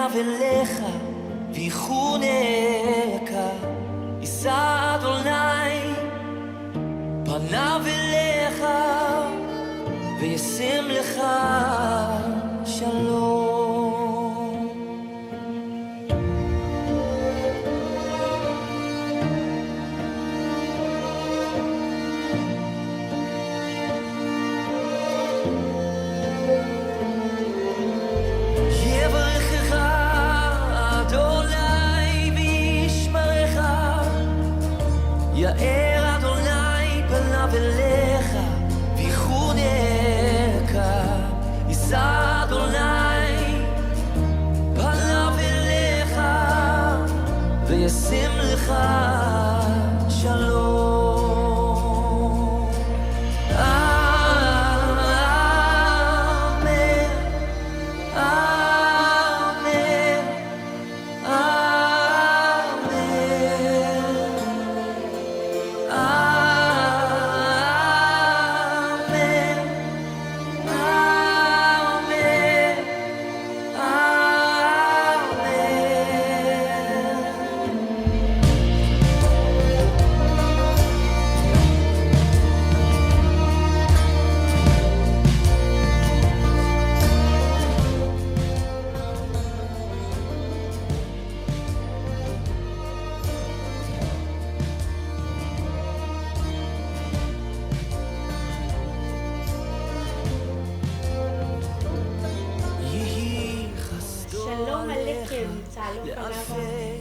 פניו אליך ויחונך יישא אדוני פניו אליך וישים לך שלום יאר אדוני פניו אליך ויחונך יישא אדוני פניו אליך וישים לך שלום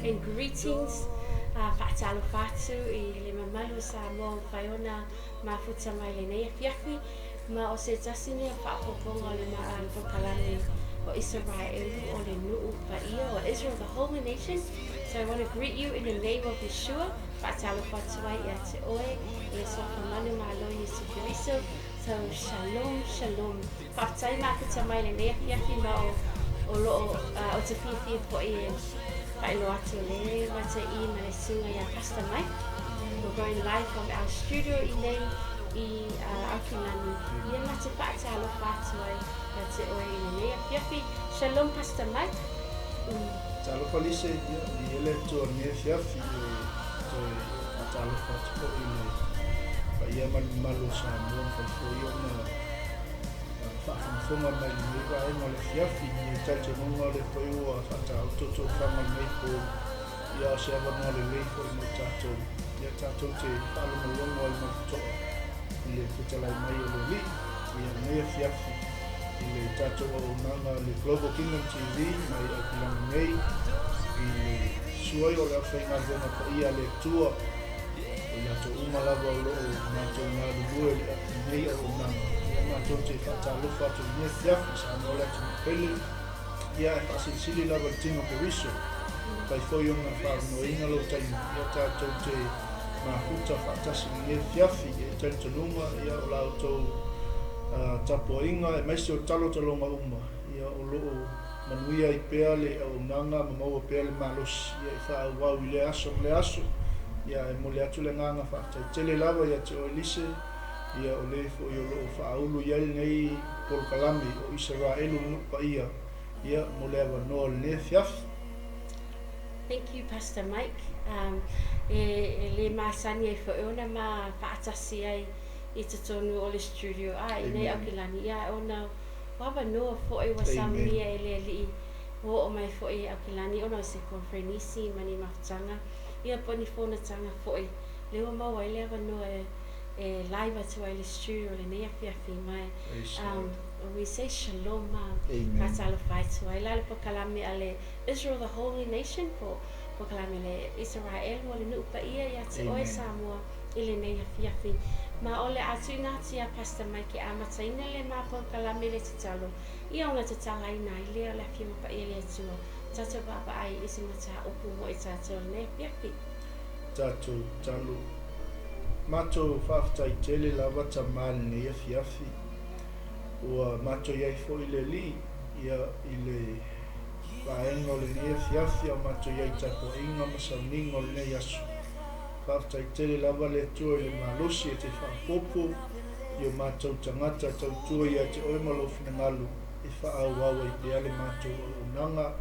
and greetings fa'atalo fatu I le mamalu sa mo faiona ma futa mai le nei fiafi ma o se tasine fa'apoponga le ma'al pokalani o Israel o le nu'u paia o Israel the whole nation. So I want to greet you in the name of Yeshua fa'atalo fatu ai ia te oe e so famanu ma lo Yesu Kiriso. So shalom shalom fa'atai ma futa mai le nei fiafi ma o lo o te fifi po I Pailo atu le mata I Malesunga ya Pastor Mike. We're going live from our studio I Auckland. Ia mata whaatalo whātuai te oe I nei fiafi. Shalom Pastor Mike. Talo palise ia I ele to nei fiafi to talo whātuko I le pa ia malu sa mo ko ia na whaafonga mai ni wa e mo le fiafi ni tato nunga le koiua whata autoto whama nei ko ia se awa no le leifo I mo tato ia tato te whaalama longa I mo to I le putalai mai o le li ia nei fiafi I le tato o nanga le Global Kingdom TV mai au kilanga nei I le suai o le awhainga vona pa ia le tua o ia to umalava o loo nato ngā lubue le nei au nanga Matou te whataalofa atu nei fiafi sa anola atu pele ia e whaasili lava le tino periso kai foi ona whaanoinga lo taimi ia tātou te mahuta whaatasi nei fiafi e tentanunga ia o lau tau tapoinga e maisi o talo talonga uma ia o loo manuia I pea le au nanga mamaua pea le malosi ia I whaauau I le aso ia e mole atu le nganga whaataitele lava ia te oelise ia o le fo I o loo whaaulu iai nei polokalami o Israel nupa ia mo le awa noa le fiafi. Thank you Pastor Mike. Le maasani e whaeona ma whaatasi ai I te tonu o le studio ai nei Auckland ia ona wawa noa fo'i wa samia e le li o mai fo'i Auckland ona se konfrenisi mani maftanga ia poni fona tanga fo'i leo mau ai le awa noa live atu ai le studio le nei fiafi mai we say shalom katalo faitu ai lalo pokalame ale Israel the holy nation po pokalame le Israel mo le nupa ia te oe Samoa I le nei fiafi ma ole atu ngati a Pastor Mike amataina le ma pokalame le tatalo ia ona tatala ina I le la fima pa ia le atu tata baba ai isi mata upu mo I tato le nei fiafi tato talo Mato whaftai tele lava ta mali nei fiafi ua mato iai fo I le li ia I le whaenga o le nei fiafi a mato iai tapo inga masauninga o le nei asu whaftai tele lava le tua I le malosi e te whapopo ia mato tangata tau tua ia te oe malofina ngalu e whaau i te ale mātou o unanga.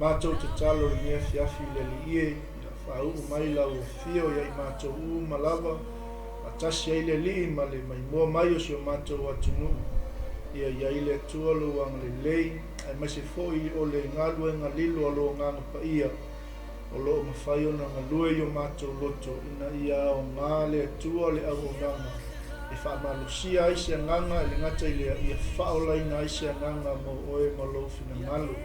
Mātou te talo le mea fiafi le li ie, ia whaau mai lau o fio ia i mātou malawa, a tasi ai le li ma le mai mua mai o si o mātou atunu. Ia i le atua lo ang le lei, ai mai se foi o le ngalua ngalilu alo nganga pa ia, o loo mawhai o na ngalue i o mātou loto, ina ia o ngā le atua le au nganga. E whaamalusia aise a nganga, le ngata i le ia whaolaina aise a nganga mo oe ma lofina ngalu.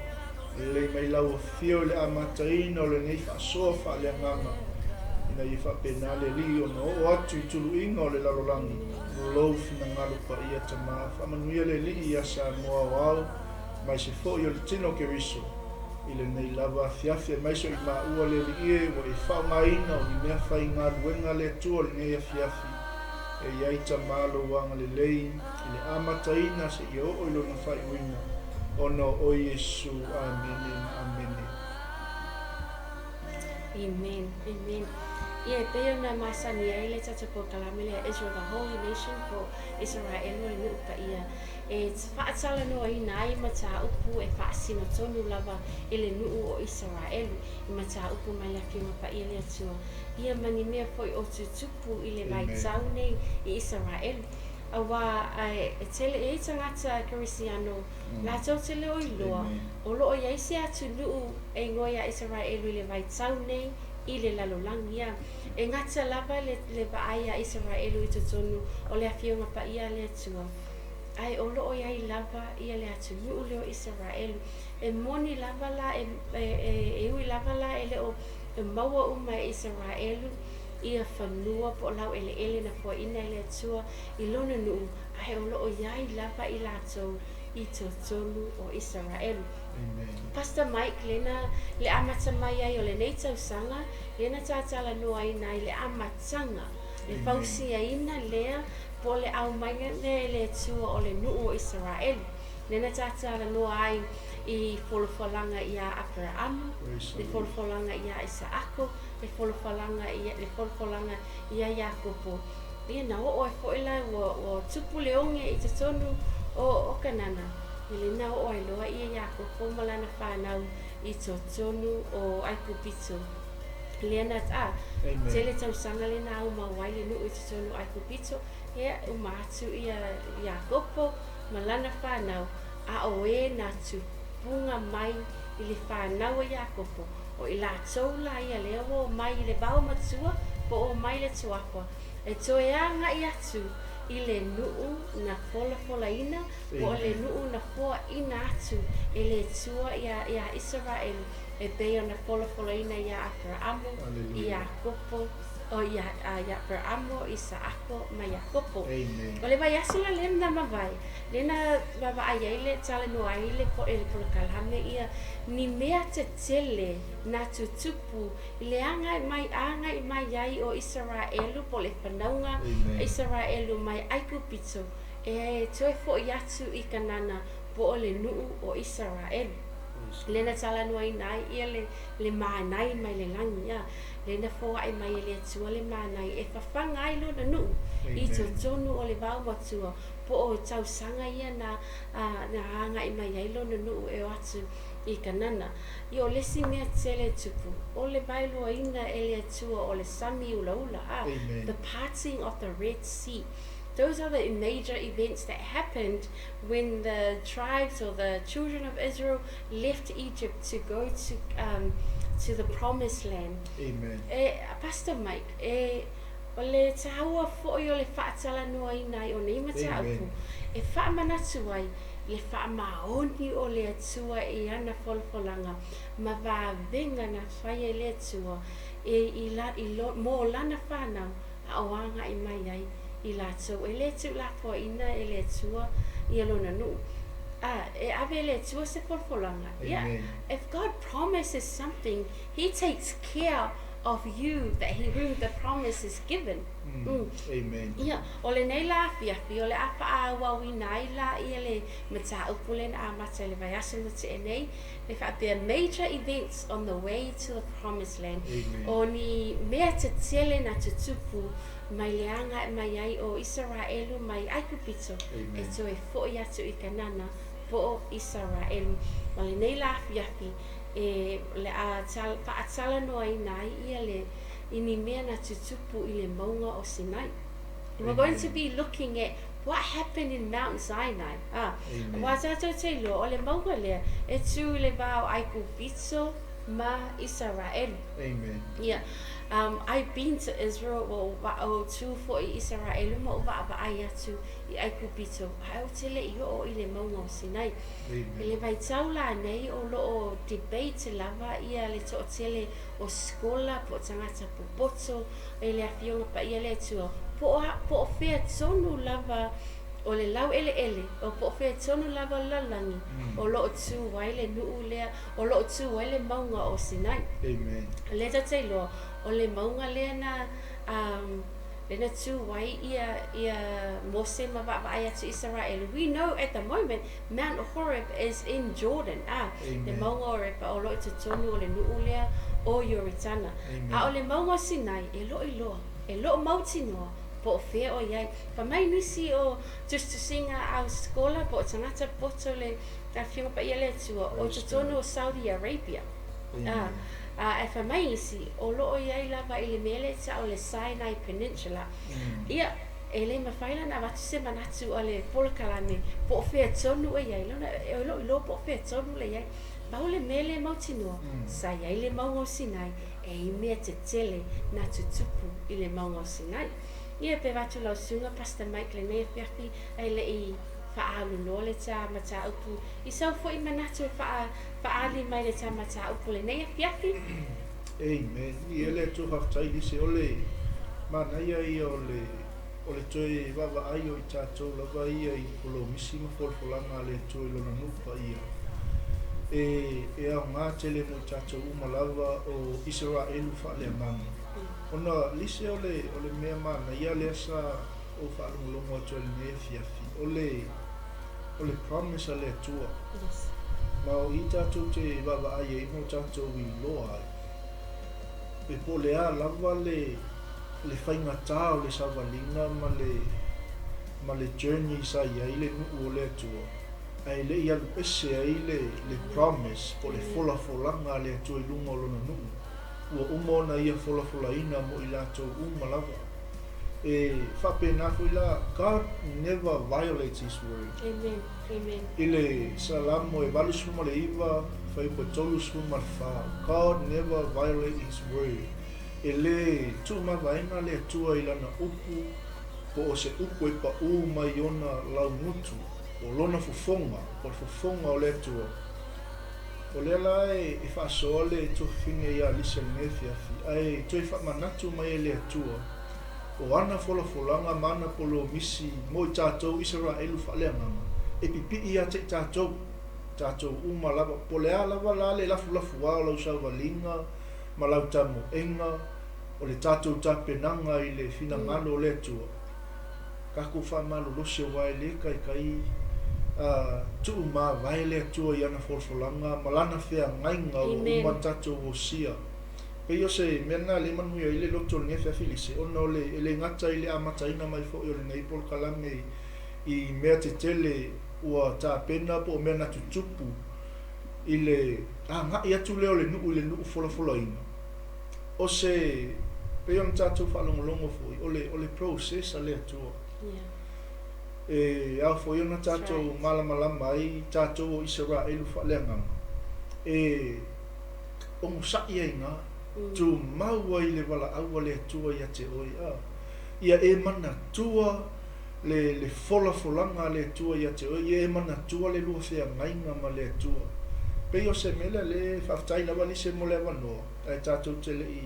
Le mai lau o fio le amataina o le ngei whaasoa wha le nganga. Ina i whapena le li o no o atu i tulu inga o le lalolangi. Lofina ngalu pa ia tama, whamanuia le li i asa moa wau, mai se fo i o le tino ke riso. I le nei lava fiafia mai so i maa ua le li e, o i whaamaina o i mea whai ngā luenga le atua le ngei a fiafi. E iai tamalo wanga le lei, i le amataina se i o ilo na whai uina. Ono o Yesu, amen, amen. Amen, amen. Ia peo na masani ai le tata po kalame le Israel, the holy nation po Israel o le upa ia. E whaatala no i nai mata upu e whaasino tonu lava ele nuu o Israel. I mata upu mai a kima pa ia le atua. Ia mani mea po i o tutupu i le vai tau nei i Israel. Awa e tele e tangata Kirisiano la tau tele o iloa. O loo iai se atu nuu e ngoia Israel i le vai tau nei i le lalolangi ia. E ngata lava le vaaya Israel i tutonu o le awhionga pa ia le atua. Ai o loo iai lava ia le atu nuu leo Israel. E moni lava la e ui lava la e leo e maua uma Israel ia whanua po lau ele na po ina ele atua i lona nuu. Ai o loo iai lava i latou i tutonu o Israel. Pastor Mike lena le amata mai ai o le nei tausanga lena tātala noa ai nai le amatanga le fausia ina lea po le au mainga le tua o le nuu o Israel lena tātala noa ai i folofalanga ia Abraham, le folofalanga ia Isaako, le folofalanga ia Jakobo. Ia na o e foila o tupu leonge i te tonu o kanana. Ele na o ai loa ia Jakobo malana whanau i te tonu o Aikupito. Lena tele tausanga le na au mawai le nuu i te tonu Aikupito. Ia umatu ia Jakobo malana whanau a oe na tu punga mai i le whanau a Jakobo. O i la taula ia lea o mai i le bao matua po o mai le tuapa. E toe anga i atu i le nuu na fola ina po le nuu na foa ina atu e le tua ia Israel e bea na fola ina ia Abraham i Jakobo o ia Abraham i Isaako ma Jakobo. O le vai asula lena mawai lena baba ai le tala no ai le po ele por kalame ia ni mea te tele na tutupu le anga mai ai o Israelu po le panaunga Israelu mai Aikupito e toe fo iatu i kanana po le nuu o Israel. Lena tala no ai nai ia le manai mai le langi ia lena fo ai mai le tua le manai e fafanga ai lo na nuu i tonu o le vau matua po o tausanga ia na hanga i mai ai lo na nuu e atu i kanana. I o lesi mea tele tupu. O le bailo ina e le atua o le sami ula. The parting of the Red Sea. Those are the major events that happened when the tribes or the children of Israel left Egypt to go to the promised land. Amen. Pastor Mike, o le taua fo'i o le whaatala noa inai o ne mataupu. E whaamanatu ai, le whaamaoni o le atua i ana folfolanga. Ma venga na whaia le atua mo lana whanau a oanga i mai ai i latou. E le tu lapo ina e le atua i alona nuu. E ave le atua se folfolanga. Yeah. If God promises something, He takes care of you that whom the promise is given. Amen. Yeah. Ole nei la fiafi, ole apa a wawi nai la ia le mata upulen a mata le vayasum te nei. There are major events on the way to the promised land. Oni mea te tele na te tupu mai leanga mai ai o Israelu mai Aikupito. E to e fo'i atu i kanana po Israel ma le nei la fiafi le a whaatala noa I nai ia le ini mea na tutupu I le maunga o Sinai. We're going to be looking at what happened in Mount Sinai. Wa tatou te lo o le maunga lea e tu le vau ai kupitso ma Israel. Amen. Yeah. I've been to Israel, o tu fo I Israel ma o va ai atu I ai kupito. Ai o tele I o I le maunga o Sinai. Le vai tau la nei o lo o debate lava ia le to tele o skola po tangata po poto e le afionga pa ia le tu po fea tonu lava o le lau ele o po fea tonu lava lalangi o lo tu wai le nuu lea o lo tu wai le maunga o Sinai. Amen. Le ta lo o le maunga lea na lena tu wai ia Mose ma va ai atu Israel. We know at the moment Mount Horeb is in Jordan. Le maunga o repa o lo te tonu o le nuu lea o Yoritana. A o le maunga Sinai e lo mauti noa po fea o iai. Pa mai nisi o just to singa au skola po tangata poto le ta whiunga pa ia le tua o te tonu o Saudi Arabia. E fa mai nisi o lo o iai lava I le mele ta o le Sinai Peninsula. Ia e le mawhaila na watu se manatu o le polokalame po fea tonu e iai. Lona e lo po fea tonu le iai. Pau le mele mauti noa sa iai le maunga o Sinai e I mea te tele na tutupu I le maunga o Sinai. Ia pe watu lau sunga Pastor Mike le nei whiafi ai le I whaalu no le ta mata upu. I sau fo I manatu whaali mai le ta mata upu le nei whiafi. Amen. I ele tu haftai dise ole mana ia o le toi wawa ai o I tātou lava ia I polo misima folfolanga le toi lona nupa ia. E au ngā tele mo I tātou umalava o Israelu whaale manga. Ona lise ole mea mana ia le asa o whaalongolongo atu le mea fiafi. Ole promise a le atua. Yes. Ma o I tātou te wawa ai e mo tātou I loa ai. E po lea lava le whaingata o le sawalina ma le journey sa ia I le nuu o le atua. Ai le ia lupese ai le promise po le folanga le atua I lunga o lona nuu. Ua umona ia folafolaina mo I lātou umalava. E whapena fu I la, God never violates His word. Amen. Amen. I le salamo e walu suma le iwa, whaipa tolu suma le wha. God never violates His word. E le tūmawaina le atua I lana upu, po o se upu e pa mai ona lau mutu, o lona fufonga, o fufonga o le atua. O le la e whaasoa le tōwhinga ia lisa nefiafi. Ai toi whamanatu mai le atua. O ana folanga mana polo misi mo I tātou Israelu whaleanganga. E pipi ia te tātou. Tātou uma lava. Po lea lava la le lafu wā lau sauwalinga. Ma lau tamu enga. O le tātou tāpenanga I le whina ngalo le atua. Kako whamalo lose wai le kai. Tu ma vai le atua I ana folfolanga malana fea ngainga o umatato o sia. Pe yo se mena le manuia I le loto le nefea filise. Ona le ngata I le amataina mai fo I le neipol kalame I mea te tele ua ta pena po mea na tutupu I le ngai atu leo le nuu folafolaina. O se pe yon tatou whalongolongo fo o le process a le atua. Yeah. E au fo yona tātou malama ai tātou o Israelu whaleanganga. E o musai ai ngā tu maua I le wala aua le atua ia te oi a. Ia e mana tua le folanga le atua ia te oi. Ia e mana tua le lua whea ngainga ma le atua. Pe o se mele le whaftai lawa li se mo le wanoa. Ai tātou te le I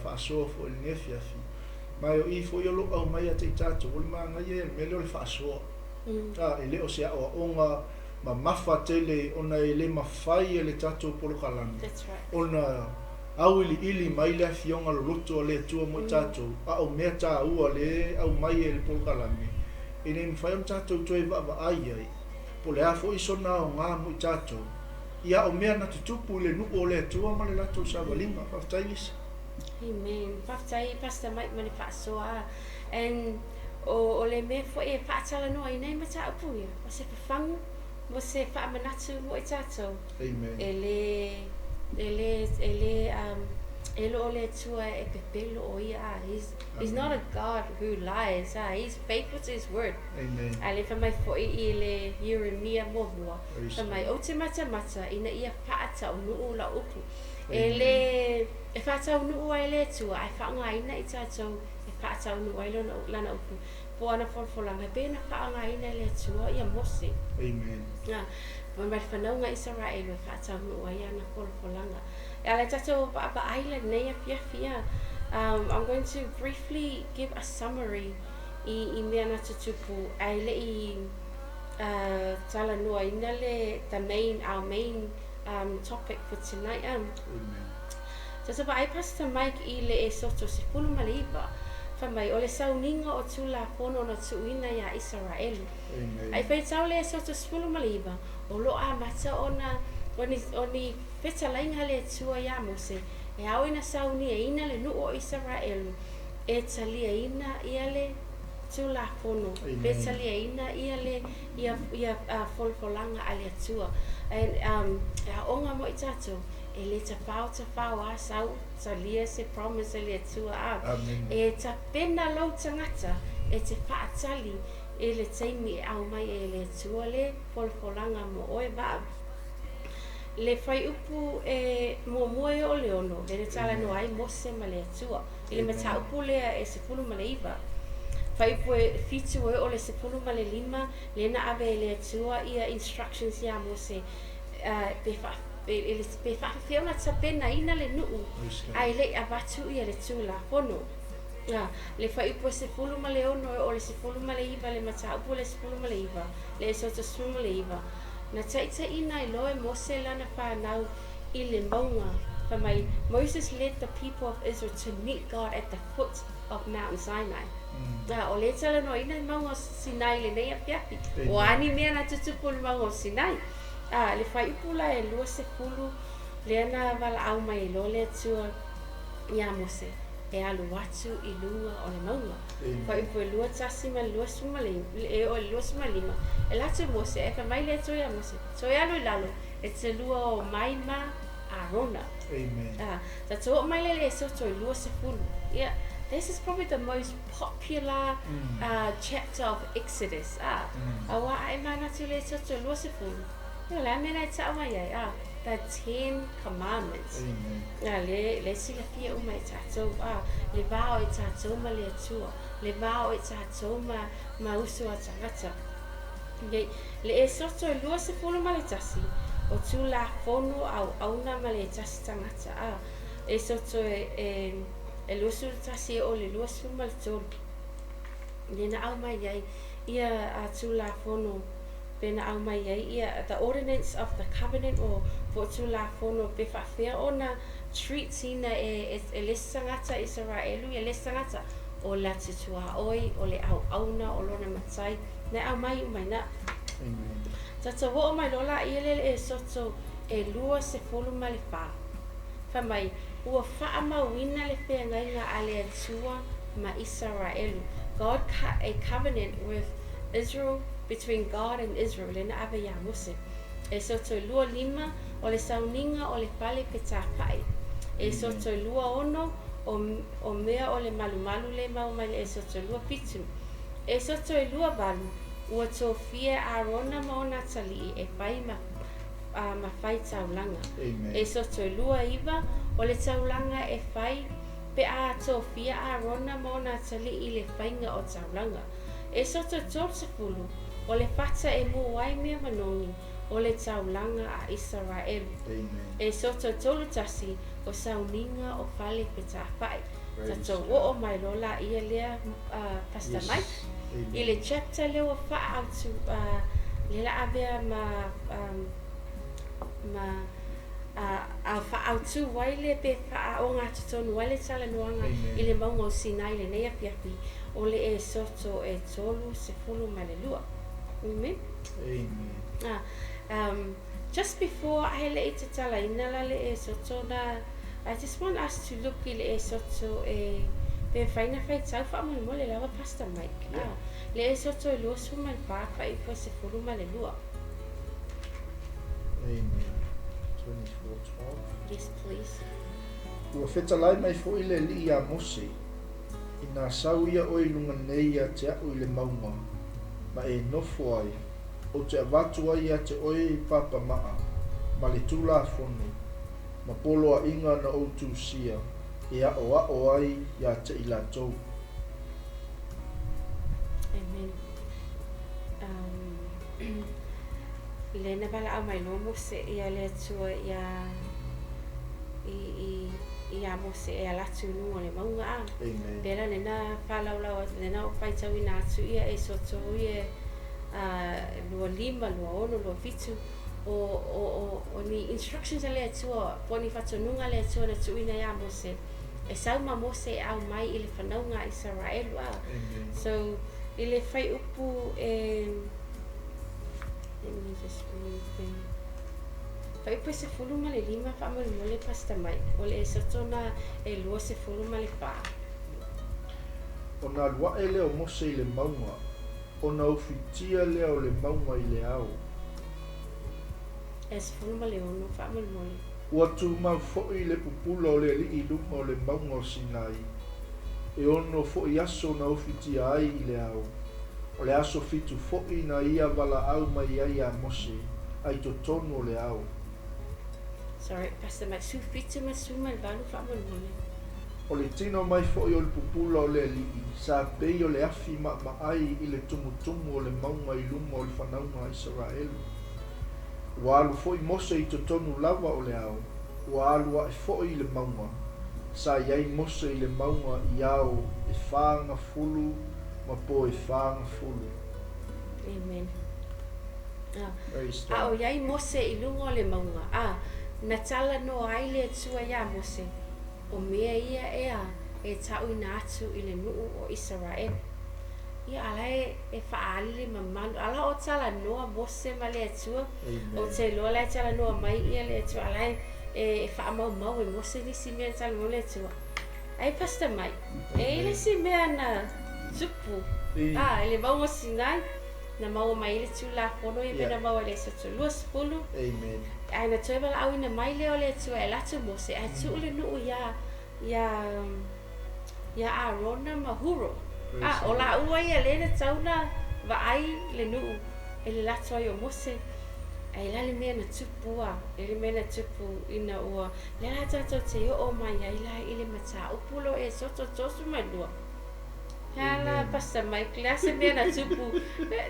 whaasoa fo il nefiafi. Mai o I fo I lo au mai a te tātou, o le maa ngai e mele o le whaasoa. E le o se aoa onga, ma mafa tele, ona e le mawhai e le tātou polokalami. That's right. Ona au ili mai le fionga lo loto le tua mo tātou, a o mea tā ua le au mai e le polokalami. E ne mwhai on tātou toi wa ai ai, po le a fo I sona o ngā mo tātou. Ia o mea na tutupu le nuku o le tua ma le latou sa walinga, whaftailisa. Amen. Whaftai Pastor Mike mani whaasoa. And o le me fo e whaatala noa I nei mata upu ia. O se whawhangu mo se whaamanatu mo I tātou. Amen. E lo le tua e pepelo o ia. He's not a God who lies. He's faithful to his word. Amen. Ale fa mai fo I le Yeremia mo mua. Praise Fa mai God. o te mata ina ia paata o nuu la upu. Amen. E whaata o nuu ai le tua, ai whaanga ina I tātou e paata o nuu ai lana upu. Po ana wholanga, bēna whaanga ina le tua ia mose. Amen. Ma mai whanaunga Israel e whaata o nuu ai ana wholanga. Ale tātou ba island nei a piafia. I'm going to briefly give a summary I mea na tutupu. Ai le I tala noa ina le our main topic for tonight. Amen. So ba ai Pastor Mike I le e soto se pulu maliba. Fa mai o le sauninga o tula pono na tuina ia Israel. Amen. Ai fai tau le e soto se pulu maliba. O lo a mata oni fetalainga le tua ia mose. E au ina sauni e ina le nuu o Israel. E talia ina ia le tula pono. E talia ina ia le ia folfolanga ale tua. And a onga mo I tātou. E le ta pau a sau talia se promise le tua a. Amen. E ta pena lau tangata e te whaatali e le teimi e au mai e le tua le folfolanga mo oe ba. Le whai upu e mua o le ono, le tala no ai mose ma le tua. I le mata upu lea e se pulu ma le iwa. Whai upu e fitu o le se pulu ma le lima, le na ave le tua ia instructions ia mose. Pe whawhiona ta pena ina le nuu, ai le abatu ia le tula pono. Le whai upu se pulu ma le ono o le se pulu ma le iwa, le mata upu le se pulu ma le iwa, le sota sulu ma le iwa. Na taita ina I loe mose lana whanau I le maunga. For my Moses led the people of Israel to meet God at the foot of Mount Sinai. O le tala no ina maunga Sinai le nei a piapi. O ani mea na tutupu le maunga Sinai. Le whai upula e lua se pulu le ana wala au mai lo le tua ia mose. E alu watu I lunga o le maunga. Whai upu e lua tasi ma lua sumalima. E o lua sumalima. E latu mose e ka mai le toia mose. So e alu lalo e te lua o maima Arona. Amen. Ta toa mai le soto I lua se pulu. Yeah, this is probably the most popular chapter of Exodus. Awa ai mana tu le soto lua se pulu. Yeah, la mena ta mai ai. The 10 Commandments. Amen. Le sila fia uma I tātou. Le vāo I tātou ma le atua. Le vāo I tātou ma usu a tangata. Le e soto e lua se pulu ma le tasi. O tū la fono au auna ma le tasi tangata. E soto e lua su tasi o le lua su ma le tolu. Le na au mai iai. Ia a tū la fono. Pena au mai iai. Ia the ordinance of the covenant o po tū la fono pe whawhia o na treats ina e lesa ngata Israelu. E lesa ngata o la titua oi o le au auna o lona matai. Na au mai umai na. Amen. Tata wo o mai lola I e soto e lua se fulu ma le wha. Wha mai ua wha mawina le whea ngainga a le atua ma Israelu. God cut a covenant with Israel, between God and Israel. Le na ave ya mose. E soto lua lima o le sauninga o le pale pe tāpai. E soto lua ono o mea o le malu le mau mai e soto lua pitu. E soto e lua balu. Ua tō fia Arona mo Natali e whai ma whai taulanga. Amen. E soto lua iwa o le taulanga e whai pe a tō fia Arona mo Natali I le whainga o taulanga. E soto tō sepulu o le whata e mu wai mea manongi o le taulanga a Israel. Amen. E soto tolu tasi o sauninga o whale pe tā whai. Tato wo o mai lola ia lea Pastor Mike. I le chapter leo wha autu le la avea a wha autu waile pe wha o ngā tutonu waile tala nuanga I le maunga o Sinai le nei apiapi o le e soto e tolu se fulu ma le lua. Amen? Amen. Just before I le I te tala ina la le e soto na I just want us to look I le e soto e pe whaina whai tau wha mo le lawa Pastor Mike. Le e soto e lua suma le pāwha I po se fulu ma le lua. Amen. 24:12. Yes, please. Ua whetalai mai fo i le li a Mose. I nā sau ia o i lunga nei a te au i le maunga. Ma e nofo ai. O te avatu ai a te oe i papa maa. Ma le tūla whonu. Ma polo a inga na o tū sia. E a o ai ia te i la tau. Amen. Lena bala au mai no Mose ia le atua ia Mose e ala tunu le maunga a. Amen. Pera lena falaulau lena o faitau ina atu ia e soto ia lua lima, lua ono, lua fitu o ni instructions le atua poni fatonunga le atua na tuina ia Mose. E sau ma Mose au mai i le whanaunga Israel a. So i le whai upu let me just read them. Whai upu se fulu ma le lima whaamari mo le pasta mai. O le e soto na e lua se fulu ma le wha. O nā lua e leo Mose i le maunga. O nā uwhitia leo le maunga i le au. E se fulu ma le ono whaamari mo le. Ua tū mau fo i le pupula o le li i lunga o le maunga o Sinai. E ono fo i aso na uwhitia ai i le au. O le aso fitu fo i na ia wala au mai ai a Mose. Ai to tonu o le au. Sorry, Pastor Mike, su fitu ma su ma le valu whaamari mo le. O le tino mai fo i o le pupula o le li i. Sa pei o le afi ma ai i le tumutumu o le maunga i lunga o le whanaunga Israelu. Ua alu fo i Mose i to tonu lava o le au. Ua alu a e fo i le maunga. Sa iai Mose i le maunga i au e whaanga fulu ma po e whaanga fulu. Amen. Very A strong. o iai Mose i lunga o le maunga. Na tala no ai le tua ia Mose. O mea ia e tau ina atu i le nuu o Israel. Ia ala e whaali ma manu. Ala o tala noa Mose ma le atua. O te loa lai tala noa mai ia le atua. Ala e whaamau mau e Mose nisi mea tala mo le atua. Ai Pastor Mike, e nisi mea na tupu. E le maunga Sinai. Na maua mai le tula pono i pena maua le soto lua sepulu. Amen. Ai na toi wala au ina mai leo le tua e latu Mose. Ai tu ule nuu ia Arona Mahuro. O la ua ia lena tauna wa ai le nuu e le latu ai o Mose. Ai lale mea na tupua. Ele mea na tupu ina ua. Le la tato te o mai ai la ile mata upulo e soto tosu mai lua. Hala Pastor Mike, lase mea na tupu.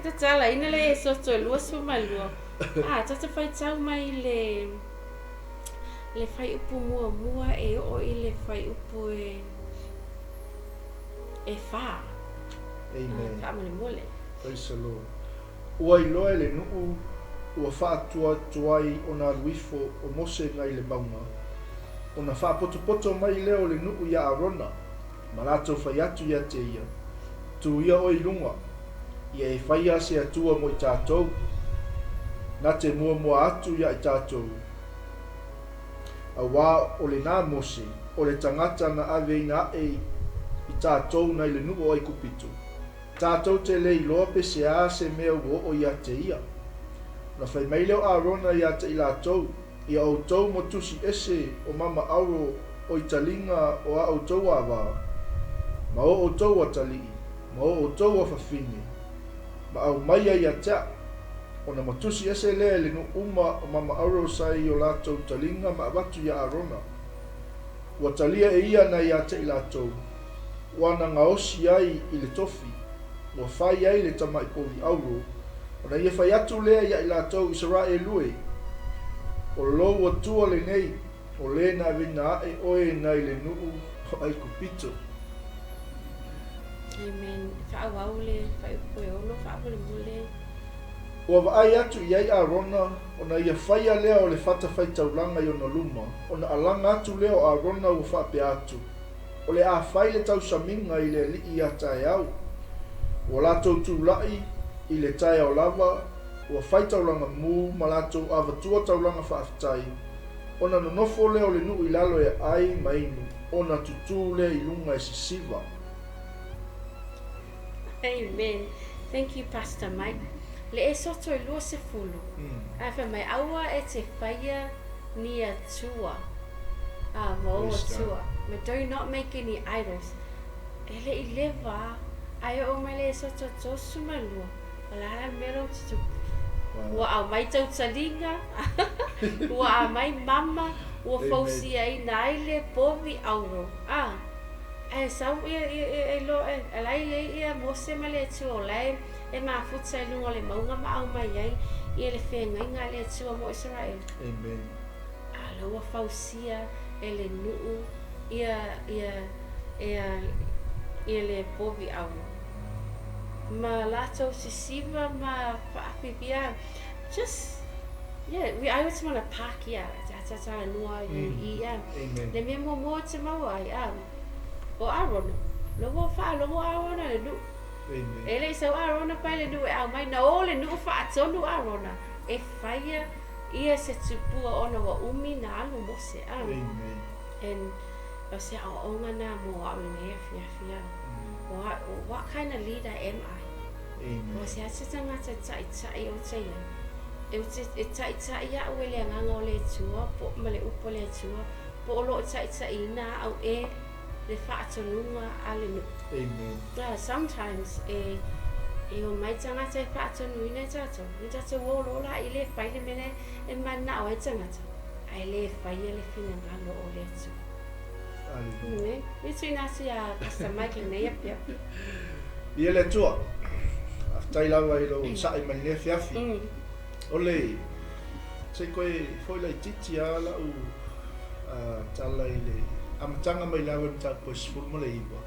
Ta tala, ina le e soto lua su mai lua. Tata whai tau mai le whai upu mua e o i le whai upu e wha. Amen. Ka amale mole. Praise the Lord. Ua i loa le nuu, ua whaatua tuai o nā luifo o Mose ngai le maunga. O nā whaapoto mai leo le nuu ia Arona. Ma rātou whai atu ia te ia. Tu ia o i lunga. Ia e whai ase atua mo i tātou. Nā te mua atu ia i tātou. A wā o le nā Mose, o le tangata na ave ina e i tātou nei le nuu o i kupitu. Tātou te le i loa pe se a se mea o ia te ia. Na whai mai leo Arona ia te i lātou. Ia o tau mo tusi ese o mama auro o i talinga o a o tau a wā. Ma o tau a talii, ma o tau a whawhine. Ma au mai ai a tea, o na matusi ese lea le no uma o mama auro sai o lātou talinga ma watu ia Arona. Ua talia e ia na ia te i lātou. Wana ngā osi ai i le tofi, ua whai ai le tama i poli auro. O na ia whai atu lea ia i lātou Israelue. O lo atua le nei, o le na vina e oe nei le nuu o ai kupito. Amen. Whaau le, whai upu e ono, whaapule mule. Ua waai atu i ai Arona, o na ia whaia lea o le whata whai taulanga i ona luma. O na alanga atu lea o Arona ua whaape atu. O le a whai le tau saminga i le li i a tae au. Ua lātou tūlai i le tae au lava, ua whai taulanga mū ma lātou avatua taulanga whaafitai. O na nonofo lea o le nuu i lalo e ai mainu, o na tutu lea i lunga e sisiva. Amen. Thank you, Pastor Mike. le e soto I lua se fulu. Fa mai aua e te whaia ni a tua. Mo a tua. Ma do not make any idols. E le I lewa, ai o mai le soto tosu malua. Lara mero tutu. Ua au mai tau talinga. Ua au mai mama. Ua fausi ai nai le povi auro. E sau e lo e lai ia mose ma le tua o lai e mafuta I lunga le maunga ma au mai ai ia le whenga le tua mo Israel. Amen. Aloa fausia e le nuu ia le povi auro. Ma lato sisiva ma whaapipia. Just, I was mana pakia. Tata nua ia. Le me mo te maua ai o arona. Logo arona le nu. Ele sau arona pai le nu e au mai na o le nu whaatonu arona. E whaia ia se tupua ona wa umi na alu mose. And o se au onga na mo au le fia. What kind of leader am I? O se ata tangata tai o te ia. E tai ia ue le anganga o le tua, po ma le upo le tua, po o loo tai ina au e le whaatonunga a le nu. Sometimes e o mai tangata e whaatonu ina tato. I tato wolola I le whaile mene e mana o e tangata. Ai le whaia le whina ngalo o le tua. It's nasi a Pastor Michael nei apia. Ia le tua. Tai lawa I lo sa I mani fiafi. Ole se koe foi lai titi ala u tala I le amatanga mai lawa ta pois fulma le iwa.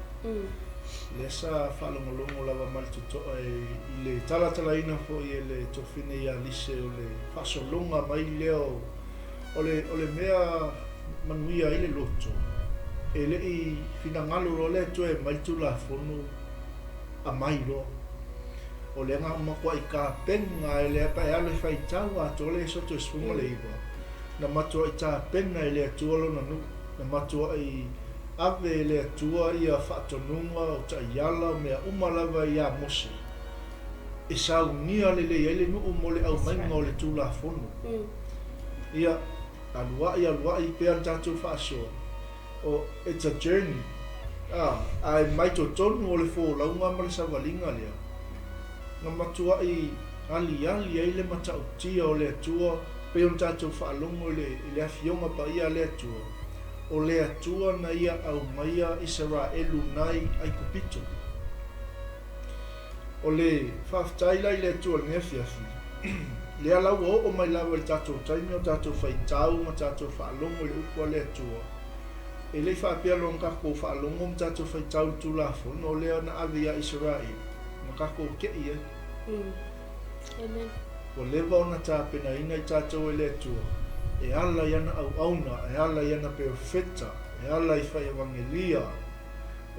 Le sa falongolongo lawa mal tuto I le tala ina fo I le tofine ia lise o le fasolonga mai leo ole mea manuia I le loto. E le I finangalo ro le tue mai tula fonu a mai lo. O le nga makua I ka penga e le apa e alo I whaitau a tole soto e sfunga le iwa. Na matua I ta penga e le atua lo na nu. Na matua I ave e le atua I a whaatonunga o ta iala mea umalawa I a mose. E sau nia le ele nu mo le au mainga o le tula fonu. Ia aluai pea tatu whaasoa. It's a journey. Ai mai to tonu o le fo launga ma le savalinga lea. Nga matua I ali ai le matau tia o le atua pe on tatu whaalongo le afionga pa ia le atua. O le atua na ia au maia Israelu nai ai kupito. O le whaftaila I le atua le fiafi. Le alau o mai lawa le tatu taimi o tatu whaitau ma tatu whaalongo le upua le atua. E le whaapea lo ngako whaalongo ma tatu whaitau tulafo no lea na avia Israel. Kako kei e. Amen. O lewa ona tāpena ina I tātou e le atua. E ala iana au auna, e ala iana perfecta, e ala I whai evangelia.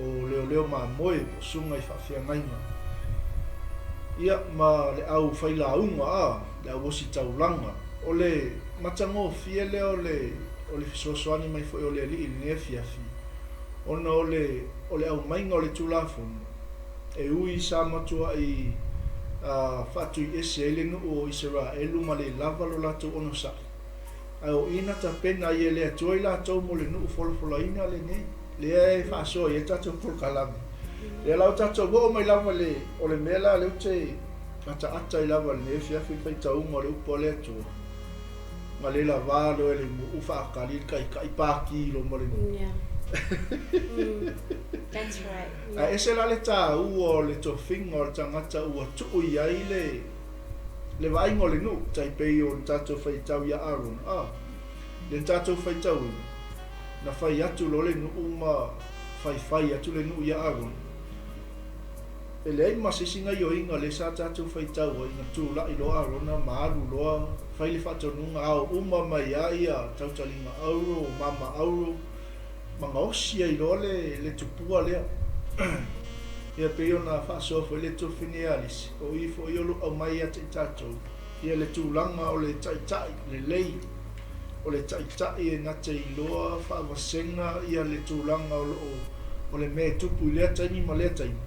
O leo maa moe, o sunga I whawhia ngainga. Ia ma le au whaila aunga le au osi taulanga. O le matango fie leo o le fisosoani mai fo o le li ne fiafi. Ona o le au mainga o le tulafonu. E ui sa matua I fatu I ese ele nu o Israelu ma le lava lo lato ono sa. Ai o ina ta pena I ele atua I lato mo le nu folofola ina le nei. Le e whaasoa I tato polkalami. Le lau tato go mai lava le o le mela le ute ata I lava le ne fiafi whaitaunga le upo le atua. Ma le lava lo ele mu ufa akali kai paki lo mo le mu. That's right. A ese la le tā ua o le tofinga o le tangata ua tuu I ai le vainga o le nu tai pei o le tātou whaitau ia Aaron. Le tātou whaitau na whai atu lo le nu ma whai atu le nu ia Aaron. E le ai masisinga I o inga le sa tātou whaitau o inga tū la I lo Aaron na maaru loa whai le whatonunga au mai ia tautalinga auro o mama auro. Manga osi ai loa le tupua lea. Ia pe ona whaasofa le tofine alisi. O I fo I olu au mai ate I tātou. Ia le tūlanga o le taitai, le lei. O le taitai e ngate I loa whaawasenga ia le tūlanga o le me tupu I lea taimi ma lea taimi.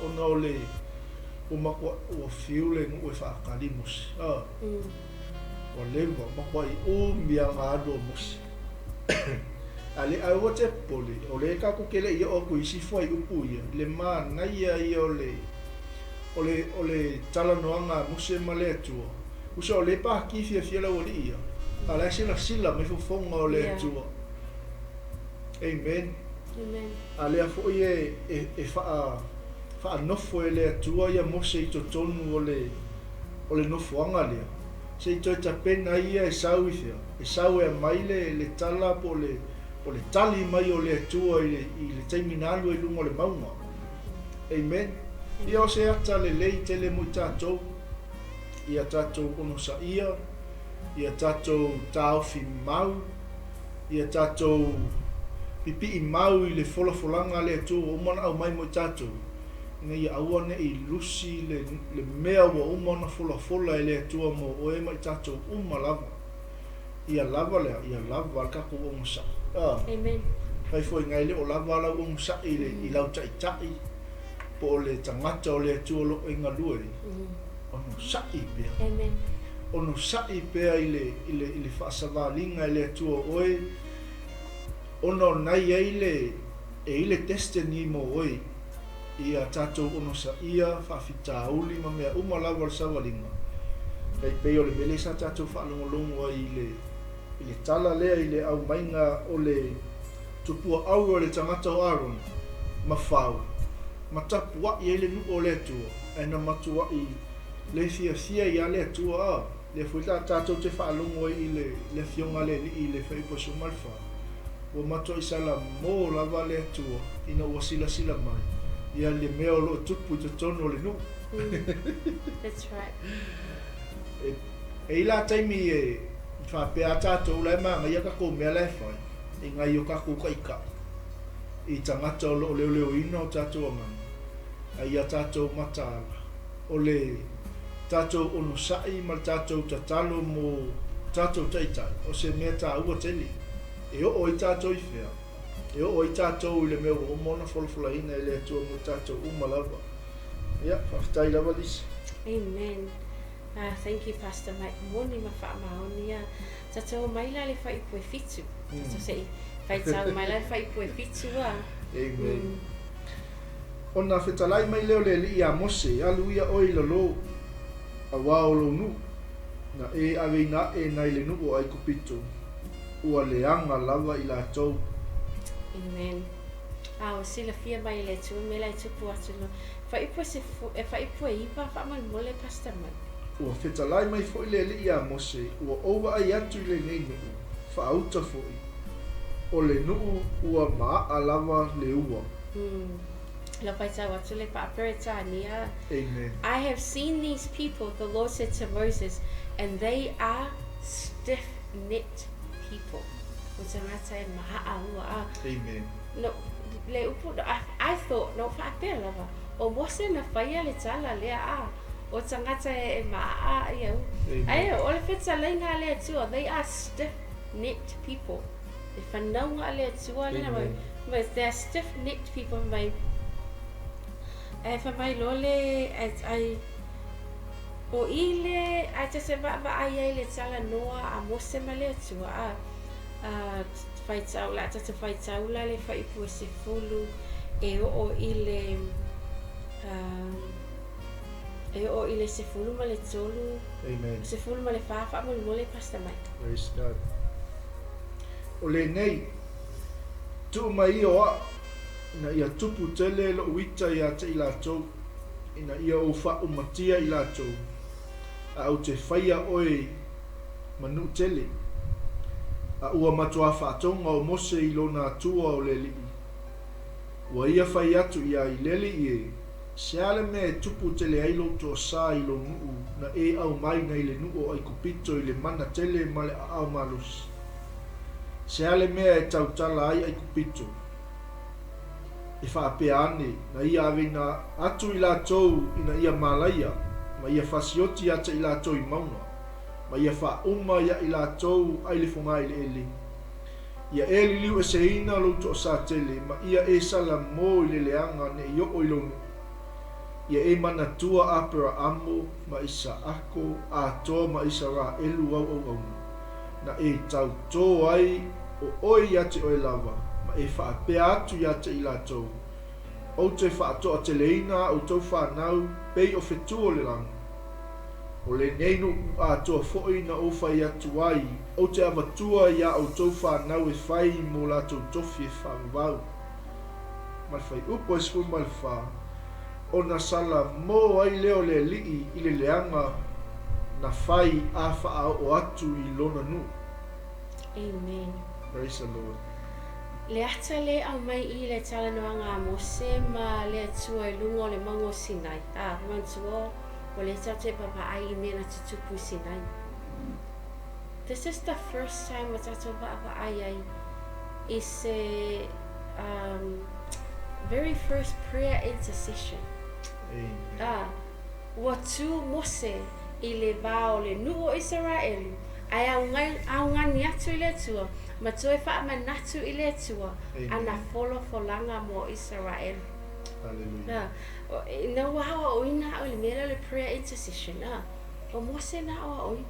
Ona o le o makua o fiule no e whaakarimusi. O lewa makua I mia ngā rua musi. Ale aua te poli, o le kako kele ia o kui sifua I upu ia, le maa naia ia o le talanoanga musi ma le atua. Usa o le paha kifia fiala o li ia. Ala sila me fufonga o le atua. Amen. Amen. Ale a fo ie e faa nofo e le atua ia mose I totonu o le nofoanga lea. Se I toi tapena ia e sau I fea. E sau e mai le tala po o le tali mai o le atua I le taiminalu I lunga o le maunga. Amen. Ia o se ata le lei tele mo I tātou. Ia tātou ono sa ia tātou tāofi mau, ia tātou pipi I mau I le folafolanga le atua o mana au mai mo I tātou. Nga ia aua ne I lusi le mea wa umana fola I le atua mo o e mai tātou lava. Ia lava lea, ia lava al kako o musa. Amen. Pai foi ngai le o lava la o musa I lau tai po o le tangata o le atua lo inga lue. Ono sai pia. Amen. Ono sai pia I le whaasawālinga I le atua oe. Ono nai I le destiny mo oe. Ia tātou ono sa ia whawhita uli ma mea umalawa le sawalinga. Kei pei o le mele sa tātou whaalongolongo I le tala lea I le au mainga o le tupua au o le tangata o Aaron. Ma whau. Ma tapua I le nuko o le atua. Aina matua I le fia I ale atua le fuita tātou te whaalongo I le fionga le I le whaipo sumalwha. O matua I sala mō lava le atua ina ua sila mai. Ia le mea o lo tupu te tono le nu. That's right. E ila taimi e whapea tātou lai maa ia kako mea lai whai. I ngai o kako kaika. I tangata o lo leo ina o tātou amani. A ia tātou mataala. O le tātou ono sai ma tātou tatalo mo tātou taitai. O se mea tā ua teli. E o I tātou I whea. E o I tātou I le mea o mona wholawhalaina I le atua mo tātou umalava. Ia, whaktai lava lisa. Amen. Thank you, Pastor Mike. Moni ma whaamaonia. Tātou maila le whaipue fitu. Tātou sei whaitau maila le whaipue fitu a. Amen. Ona whetalai mai leo le li a mose, alu ia oi lalo a wao lo nu. Na e awena e nai le nu o ai kupito. Ua leanga lava I la tau. Amen. O sila fia mai le tu, me lai tupu atu no. Whaipue iwa, whaamal mole Pastor Mike. Ua whetalai mai fo le li a mose, ua owa ai atu le nei nuu. Whaauta fo I. O le nuu ua maa lava le ua. Amen. I have seen these people, the Lord said to Moses, and they are stiff-necked people. Amen. No, I thought, no, o mose na whaia le tala lea a, o tangata e maa iau. Ai, o le whetala inga le atua, they are stiff-necked people. E whanaunga le atua le na mai, they are stiff-necked people mai. E whamai lole, o ile, ai te se wa ai le tala noa a mose ma le atua a whaitau la, tata whaitau la le whaipu e se fulu e o ile se fulu ma le tolu. Amen. Se fulu ma le whawha mo le Pastor Mike. Praise God. O le nei, tu mai o a, ina ia tupu tele lo uita ia te I lātou, ina ia o wha umatia I lātou, a au te whaia oe manu tele, a ua matua whātonga o mose I lona atua o le li. Ua ia whai atu ia I lele I e, se ale me tupu tele ailo to sa I lo nuu, na e au mai na I le nuu ai kupito I le mana tele ma le au malus. Se ale mea e tautala ai kupito. E whaapea ane, na ia awena atu I lātou ina ia malaia, ma ia whasioti ata I lātou I mauna, ma ia whauma ia I lātou ai le whunga I le ele. Ia e li liu e se ina lo to sa tele, ma ia e sala mō I le leanga ne I o I lonu. Ia e mana tua apera amo ma isa ako a toa ma isa ra elu au. Na e tau tō ai o oi ate oi lava ma e whaapea atu i ate i lātou. O te whaatoa te leina o tau whanau pei o whetua le langa. O le neino a toa fo'i na o whai atu ai o te amatua ia o tau whanau e whai mo lātou tofi e whaavau. Ma whai upo e spu mai wha o na sala mo ai leo le lii i le leanga na whai a wha o atu i lona nu. Amen. Praise the Lord. Le ata le au mai i le talanoanga a Mose ma le atua i lunga o le mango Sinai. Mantua o le tau te papa ai I mena tutupu Sinai. This is the first time o tato papa ai is a very first prayer intercession. Amen. Wa tu Mose I le va o le nu o Israelu. Ai au ngani atu I le tua. Ma toe wha manatu I le tua. Ana folo folanga mo Israel. Hallelujah. Na wawa oi na o le mele le prayer intercession. O Mose na o oi.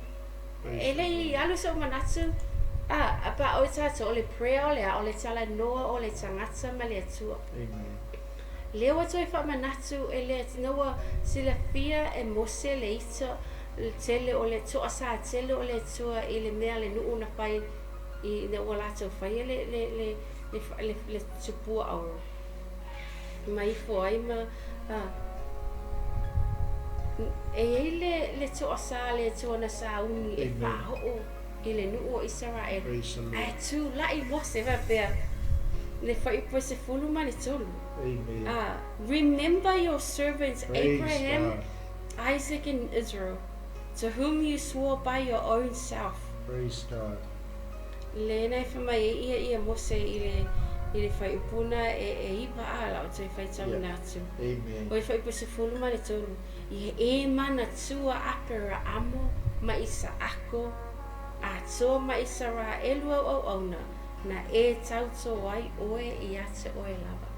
Ele I alu so manatu. Apa o tato o le prayer o le tala noa o le tangata ma le tua. Amen. Leo toi wha manatu e le noa sila fia e Mose le ito tele o le toa sa tele o le tua I le mea le nuu na whai I ne ua lātou whai le tupua auro. Mai fo ai ma le toa sa le toa na sa uni e whaho I le nuu o Israel. Ai tu lai Mose wa pia le whai po se fulu ma le tolu. Amen. Remember your servants Praise Abraham, God. Isaac and Israel, to whom you swore by your own self. Praise God. Le nei whamai ia Mose I le whai upuna e ipa ala o te whai tamu nātu. Amen. O I whai po se fulu ma le tolu. Ia e mana tua apera amo ma isa ako a tō ma isa ra elu au na e tauto ai oe I ate oe lava.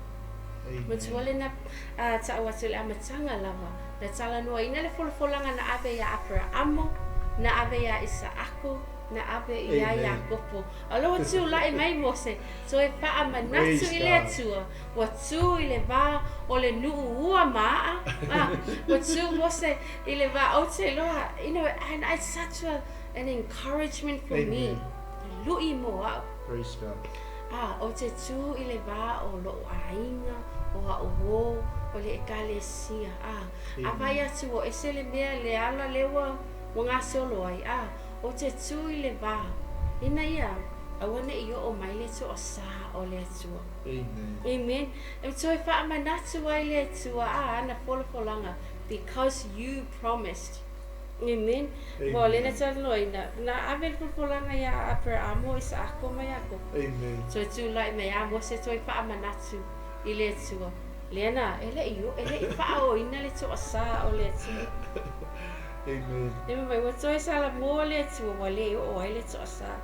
Matuale na ta'u atu le amatanga lava. Na tala noa ina le folfolanga na ave ia apera amo, na ave ia isa ako, na ave ia ia kopo. Alo tu lai mai Mose, so e pa'a manatu I le atua. Wa tu I le va o le nuu ua maa. Wa tu Mose I le va o te loa. You know, and it's such an encouragement for me. Lui mo au. Praise God. O te tu I le va o lo ainga, o o le ekalesia. A vai atu o ese le mea le ala lewa o ngā solo ai. O te tu I le va. Ina ia, awane I o mai le to o sa o le atua. Amen. Amen. E toi wha manatu ai le atua ana folanga because you promised. Amen. Mo le na taloina na ave folanga ia apera amo isa ako mai ako. Amen. So tu lai mai amo se toi wha manatu I le atua. Lena, ele I o ina le to asa o le atua. Amen. E mai wa toi sala mo le atua wa le o ai le to asa.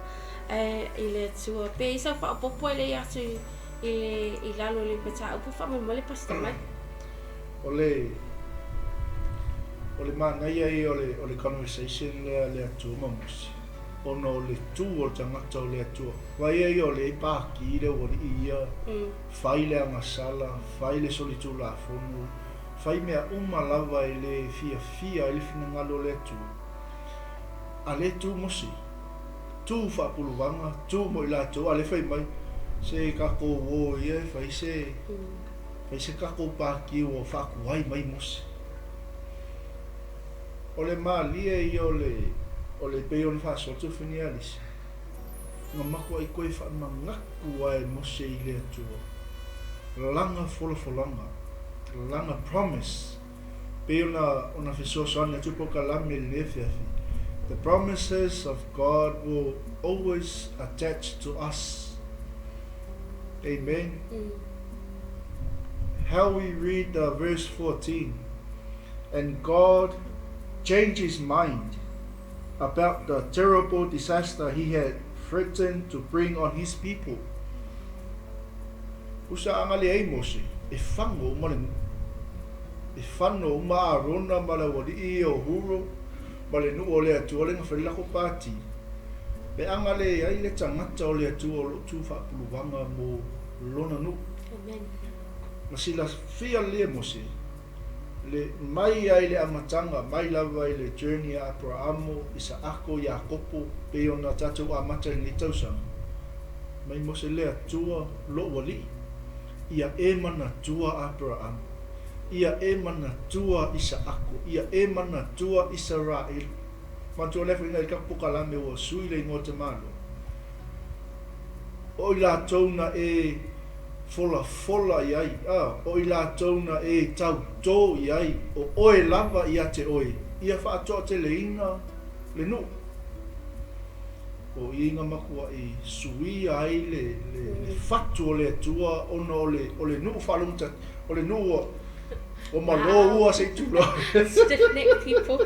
I le atua pe isa wha popo le atu I lalo le peta upu wha mo le pasta mai. Ole mana ia o le conversation le atua mamusi. Ono le tu o tangata o le atua. Vai ai o le pāki le o ia. Whai le angasala, whai le solitu la fonu. Whai mea lava I le fia I le finangalo le atua. A le tu mosi. Tu whapuluvanga, tu mo I la atua. A le whai mai. Se kako o ia, whai se kako pāki o whakuai mai mosi. O le maalia I o le peo na whasotu whini alisi. Ngā mako ai koe whamangaku ai Mose I le atua. Langa folanga. Langa promise. Peo na whesoasani atu poka lame le whiawhi. The promises of God will always attach to us. Amen. How we read verse 14. And God changed his mind about the terrible disaster he had threatened to bring on his people. Usa angali ai Mose, e whango mo le e whano uma arona ma le wali I o huro ma le nu o le atua le ngawhai lako pāti pe anga le ai le tangata o le atua o lo tu whaapuluwanga mo lona nu Amen. ma sila fia le mose le mai ai le amatanga mai lava ai le journey a Abrahamo Isaako Iakopo pe ona tatou amata I ni tausanga mai mose le atua lo wali ia e mana tua Abraham ia e mana tua Isaako ia e mana tua Israel matua lefa ina I ka pukalame o sui le ngota malo o I lātou na e fola iai o I lātou na e tau tō iai o oe lava ia te oe ia whaatoa te leina le nu o inga makua I sui ai le fatu o le atua ona o le nu whalunta o le nu o malo ua se tulo Stiff-necked people.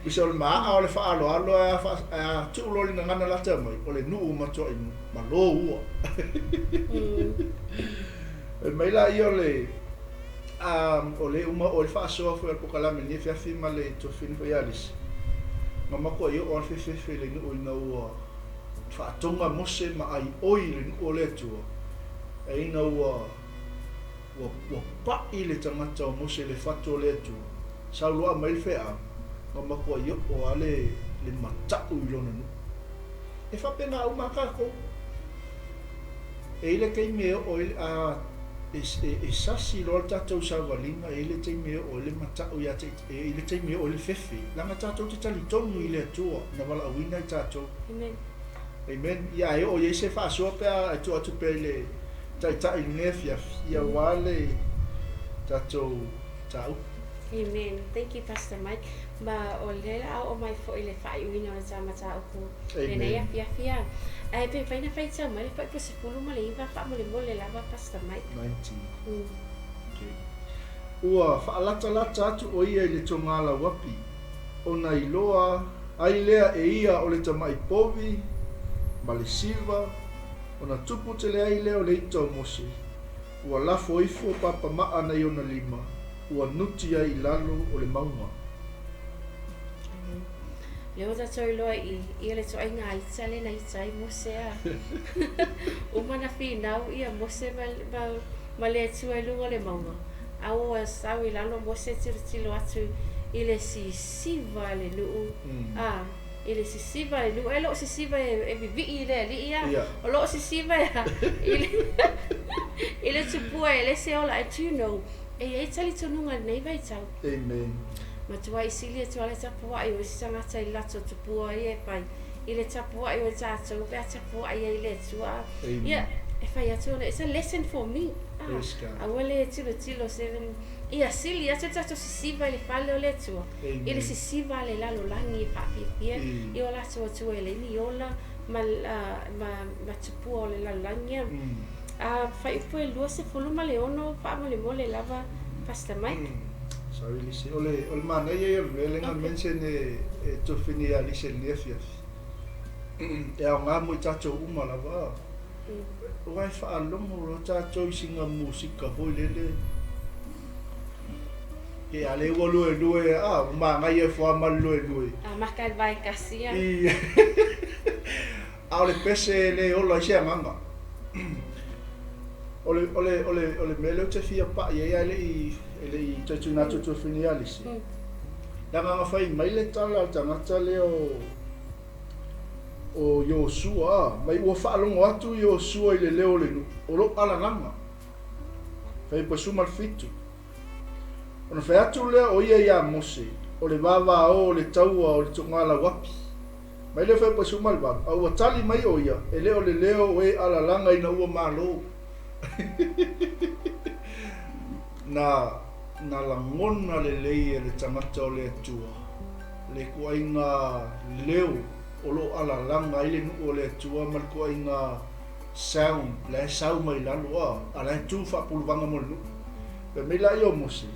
bisa o le maa o le whaalo alo a tulo li ngana lata mai o le nu matua I malo ua e mai la I o le uma o le whaasoa fu al pokalame ni fiafi ma le tofini fa ialis ma makua I o al fefe le nu ina ua whaatonga mose ma ai oi le nu o le atua e ina ua pa'i le tangata o mose le whatu o le atua saulua mai le whea ma makua I o ale le matau I lona nu e whapena au makako e ile kei mea o ile a e sasi lo tatou sauvalinga e ile tei mea o ile matau ia te e ile tei mea o ile fefe langa tatou te tali tonu ile atua na wala awina I tatou Amen. Amen ia e o ye se whaasua pea atu pe ile tai nefia ia wale tatou tau Amen. Thank you, Pastor Mike. Ma o lela o mai fo ile whai uina o tamata uku. Nena ia fia. Ai pe faina fai tau mai fai po se pulu ma le iwa wha mole lava Pastor Mike. 19 okay. Ua whaalata atu o ia I le tongala wapi o na iloa ai lea e ia o le tamai povi ma le siva o na tupu te lea I lea o le ita o mose ua lafo ifo o papa maa na I ona lima ua nuti ai I lalo o le maunga Leo tatou loa I le toa inga ita le na ita I mose a. Umana whinau ia mose ma le atua I lunga le maunga. Au a sau I lalo mose tilo atu I le sisiva le nuu. I le sisiva le nuu. E loo sisiva e vivi le li ia. O loo sisiva I le tupua e le se ola e tuno. E tali tonunga nei vai tau. Amen Ma tua I sili e tua le tapua I o si tangata I lato tupua I e pai. I le tapua I o tātou, pia tapua I le tua. Ia, e whai atu ona, it's a lesson for me. Awale e tilo 7. Ia sili atu tātou sisiva I le whale o le tua. I le sisiva le lalo langi e whapipia. I o lato atua e le ni ola, ma tupua o le lalo langi. Whai upu e lua se fuluma le ono, whaamole mole lava Pastor Mike. Sorry lise ole mana ia lenga mention e tofini a lise lefia e a nga mo tatou uma lava Wai whaalongo ro tatou singa musika hoi lele e ale ua lue ma ngai e whaama lue Maka vai kasia. a ole pese le ola ise nganga ole mele te fia pa ia ele I tatu na tutu finialis. Langa nga fai mai le tala tangata le o Yosua mai ua whaalongo atu Yosua I le leo le nu o lo ala nanga fai pa sumal fitu ona fai atu lea o ia mose o le wawa o le taua o le tongala wapi mai le fai pa sumal wang a ua tali mai o ia e leo le leo e ala langa ina ua malo na langona le lei e le tangata o le atua le kuainga leo o lo ala langa I le nu o le atua ma le kuainga sound le sau mai lalo ala tu whapuluvanga mo lu pe me la I o mose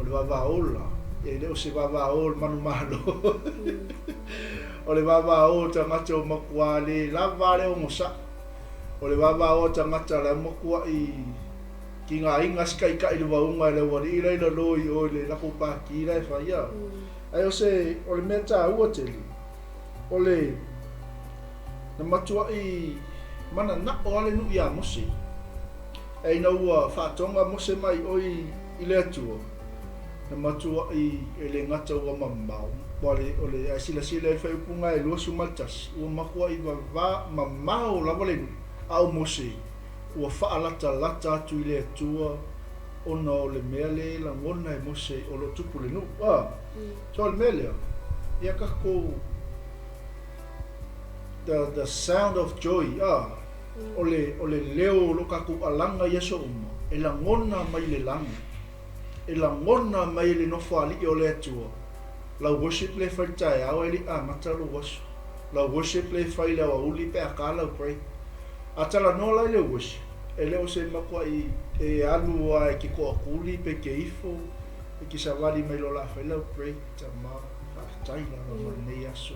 o le wawaaola e leo se wawaaola manu malo o le wawaaola tangata o makua le lava le o mosa o le wawaaola tangata le makua I ki ngā inga skai kai le waunga le wari i reina loi o le lapo pāki rai whaia. Ai o se, o le mea tā ua te li. O le, na matua i mana na o ale nu i a mose. Ai na ua whātonga mose mai o i le atua. Na matua i le ngata ua mamau. Wale o le sila e whaipunga e luasu maltas. Ua makua i wa mamau lawa le au mose. Ua whaalata lata atu i le atua. Ona o le mea le langona e mose o lo tupu le nu. So le mea lea. Ia kako the sound of joy. O le leo lo kako alanga yeso uma. E langona mai le langa. E langona mai le nofa ali o le atua. La worship le whaitai au e li mata lo wasu. La worship le whai le uli pe akala pray. Atala no la le worship. E leo se makua i e alu a e ki ko akuli pe ke ifo. E ki sa wali mai lo la whai lau pray. Ta ma whaitai la wa nei aso.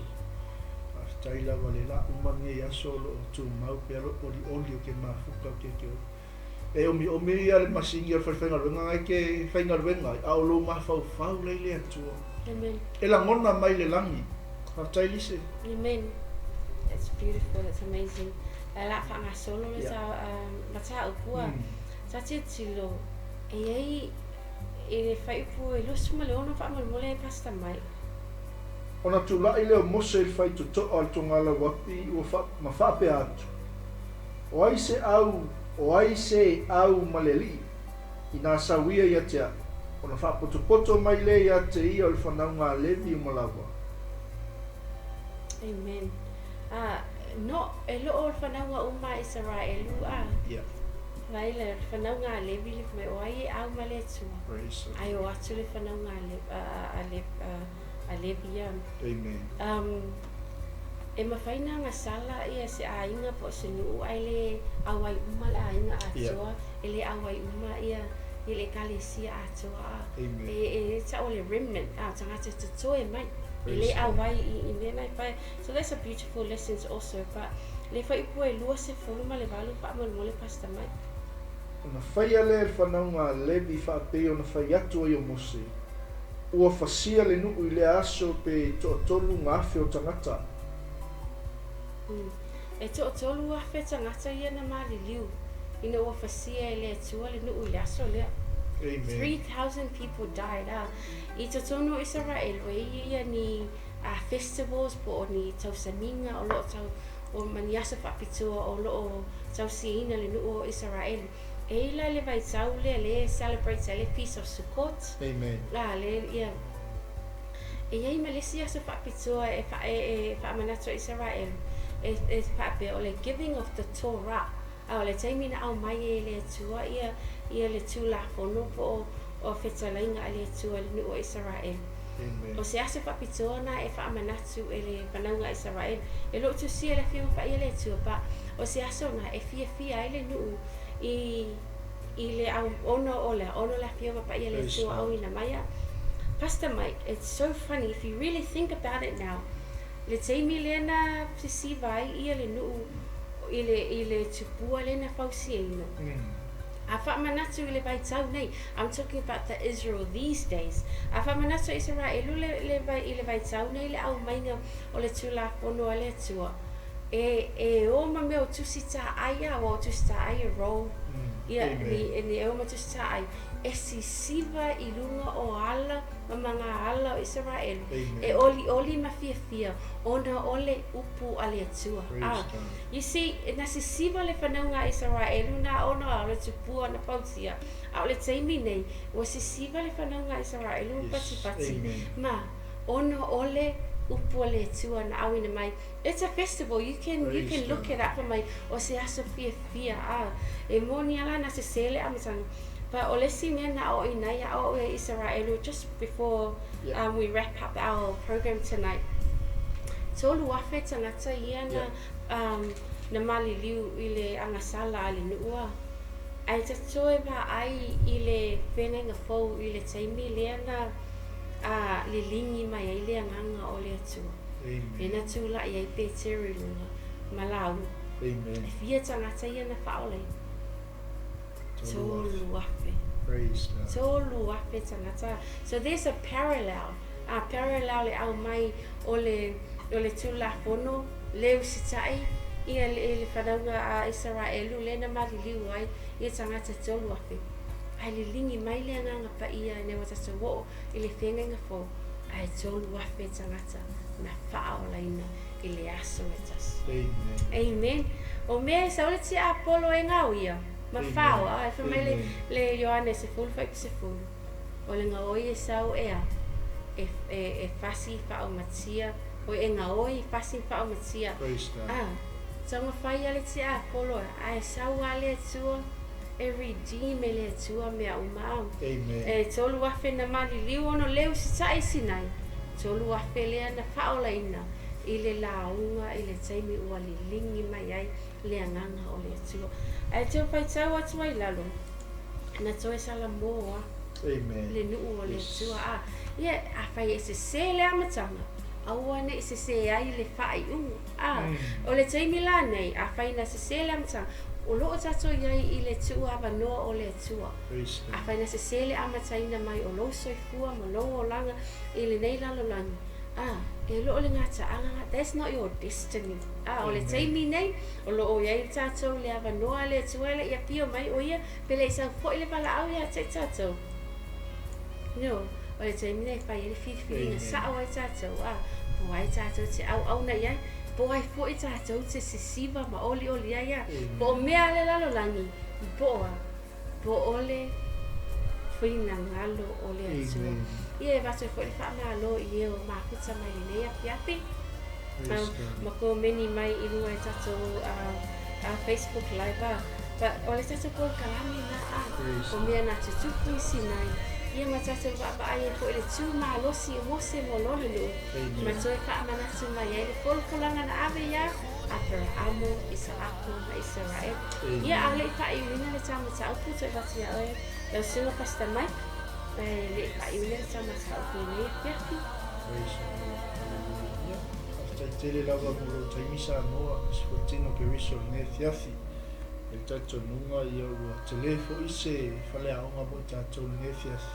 Whaitai la wale la uma nei aso lo tu mau pe alo oli oli o ke mafuka o ke ke o. E omi ale masingi al whaiwhainga ruenga ai ke whainga ruenga. Au lo ma whau lei le atua. Amen. E la ngona mai le langi. Whaitai lise. Amen. That's beautiful. That's amazing. La whanga solo le ta upua. Sa te tilo. E ei e whaipu e lusu ma le ono whaamole e pasta mai. Ona tula i leo mose il whai tuto al tongala wapi ua ma whape atu. O ai se au maleli. I nā sawia ia tea. Ona whapoto mai le ia te ia o le whanaunga levi o malawa. Amen. No, e lo o le whanaunga uma Israelu Yeah. Vai le whanaunga levi le mai o ai e au ma le tua. Praise Ai o atu le whanaunga a levi ia. Amen. E mawhaina ngā sala ia se a inga po se nuu ai le awai uma le a inga atua. E le awai uma ia i le kalesia atua. Amen. E ta o le remnant tangata tutoe mai. E le awai I nei pai. So that's a beautiful lessons also. But le whaipu e lua se whuluma le walu whaamole pasta mai. Ona whaia le whanaunga levi whaapei ona whai atu ai o mose. Ua whasia le nuu I le aso pe tolu ngawhi o tangata. E tolu awhi tangata ia na mali liu. Ina ua whasia e le atua le nuu I le aso lea. Amen. 3,000 people died. I te tono Israel o ia ni festivals po o ni tausaninga o loo tau o maniasa whapitua o loo tausiina le nuu o Israel. E ila le vai tau le celebrate le Feast of Sukkot. Amen. Le ia. E iai Malaysia sa whapitua e whaamanato Israel. E whape o le giving of the Torah. Au le taimina au mai e le tua ia le tula fono po o whetalainga a le tua le nuu o Israel. Amen. O se ase whapitoa na e whaamanatu e le whanaunga Israel. E lo tu sia le whio wha ia le tua pa o se aso na e fia e le nuu I le au ono la whio wha ia le tua au ina maya. Pastor Mike, it's so funny if you really think about it now. Le taimi lena sisivai ia le nuu ile tupua lena fausiena. A whaamanatu I le vai tau nei. I'm talking about the Israel these days. A whaamanatu Israel le vai tau nei le au mainga o le tula pono a le tua. E o ma meo tusi ta aia o tusi ta aia roll. Ia ni e o ma tusi ta aia. E si siva I lunga o ala ma mga ala o Israel. E oli ma fia ona ole upu a le tua. You see, na si siva le whanaunga Israel na ona o le tupua na pausia. A o le taimi nei, o si siva le whanaunga Israel pati. Ma, ona ole upu a le tua na awina mai. It's a festival, you can look it up mai o se aso fia. E moni ala na se sele amatanga. But o le singa na o inaya o Israel just before we wrap up our program tonight. Tolu awhi tangata ia na maliliu I le angasala ale nuua. Ai tatoe pa ai I le whenenga fau I le taimi lea na le lingi mai ai le anganga o le atua. E na tula I ai Pt2 lunga malau. Amen. E fia tangata ia na whaolei. Tolu afe. Praise God. Tolu afe tangata. So there's a parallel. A parallel le au mai ole tula fono leu sitai ia le whanaunga a Israelu lena maliliu ai ia tangata tolu afe. Ai le lingi mai le nganga pa ia ne wata so wo i le whenga fo ai tolu afe tangata na whao laina i le aso etas. Amen. Amen. O mea saule ti Apollo e ngau ia. Ma whao ai whamai le Ioane se fulu whai se fulu. O le ngaoi e sau ea. E fasi whao matia. O e ngaoi fasi whao matia. Praise God. Tonga whai ale ti Apollo. Ai sau ale atua. E redeem ele atua mea umau. Amen. E tolu wafe na mali liu ono leu si tai sinai. Tolu wafe lea na whao laina. I le launga, i le taimi ua li lingi mai ai, le anganga o le atua. Ai teo pai tau atu ai lalo. Na toe sala moa. Amen. Le nuu o le atua. Ia, a whai e se se le amatanga. Aua ne se se ai le whai ungu. O le taimi la nei, a whai na se se le amatanga. O loo tato iai i le tua awa noa o le atua. A whai na se se le amataina mai o lo soifua, ma lo o langa, i le nei lalo langi. E loo le ngata anga, that's not your destiny. O le taimi nei, o loo iai tatou le awa noa le atua le ia pio mai o ia, pe le isang po i le bala au ia te tatou. No, o le taimi nei whai e le whiwhiringa sao ai tatou. Po ai tatou te au na iai, po ai fo i tatou te sisiva ma oli ai ia. Po mea le lalo langi, po ole whina ngalo o le atua. Ia e vato e fo i wha malo i e o makuta mai le nei api api. Ma ko meni mai i rua e tatou Facebook live But o le tatou ko kalami na o mea na te tupu i sinai. Ia ma tatou wa ai e fo i le tū malosi e mose mo lole lu. Ma toi wha manatu mai e le polkolanga na ave ia. Abrahamo, Isaako, na Israel. Ia ale i wha i wina le tamata aupu toi vati a oe. Lau singo Pastor Mike. Le wha i wina le tamata aupu nei a piapi. Tai tele lava muro taimisa moa spotino ke riso ne fiafi. E tato nunga ia ua telefo ise fale aonga mo tato ne fiafi.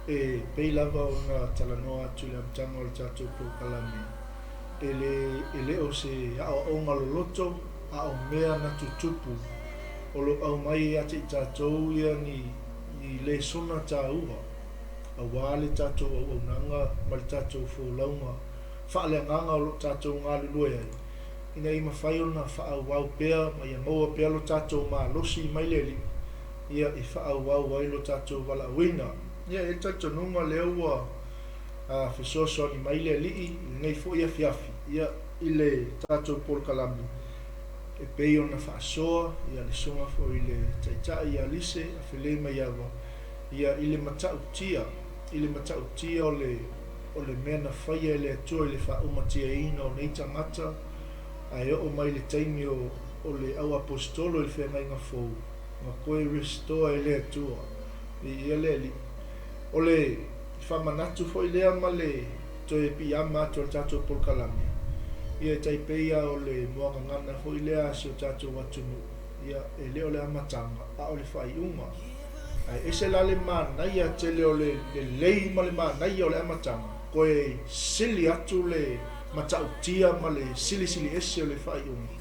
E pei lava ona talanoa atu le amtanga o le tato po kalami. Ele o se ao onga loloto a o mea na tutupu. O lo au mai ate tato ia ni le sona ta uha. A wale tato au nanga mal tato fo launga. Whaale nganga o lo tatou ngā lulue ai. Ina ima whai ona wha wau pēr, ma ia maua pēr lo tatou mā losi mai leli. Ia i wha wau ai lo tatou wala wina. Ia e tatou nunga leo ua whisoso ni mai leli i nei fo ia fiafi. Ia i le tatou pol kalami. E pei ona wha soa, ia le songa fo i le taitai ia lise, a while mai awa. Ia i le matau tia, o le mea na whaia e le atua i le wha umatia ina o nei tangata ai o mai le taimi o le au apostolo i le whenga inga fōu ma koe restore e le atua i ele li o le whamanatu fo i lea ma le toe pi ama atu al tatou polkalami ia e taipeia o le moanga ngana fo i lea si o tatou watunu ia e leo le amatanga a o le whai unga ai ese la le manai a tele o le lei ma le manai o le amatanga koe sili atu le matautia ma le sili ese o le whai unga.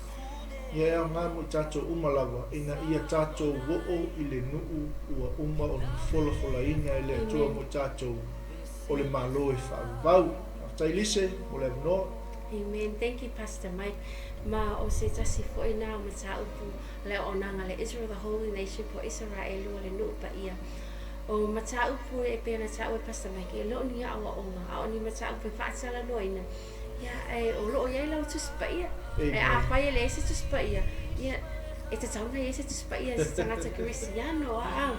Ia ea ngā mo i tātou umalawa, ina ia tātou wo'o i le nuu ua uma o le whola inga i le atua mo i tātou o le malo e whau vau. Tai lise, o le avinoa. Amen. Thank you, Pastor Mike. Ma o se tasi fo ina o mata upu le onanga le Israel, the Holy Nation po Israel o le nuu pa ia. O mata upu e pēna ta ue Pastor Mike, e loo ni a awa onga, a o ni mata upu e whaatala noina. Ia, o loo iai lau tuspa ia. E a whai le ese tuspa ia. Ia, e te tauna ese tuspa ia, se tangata Kirisiano, a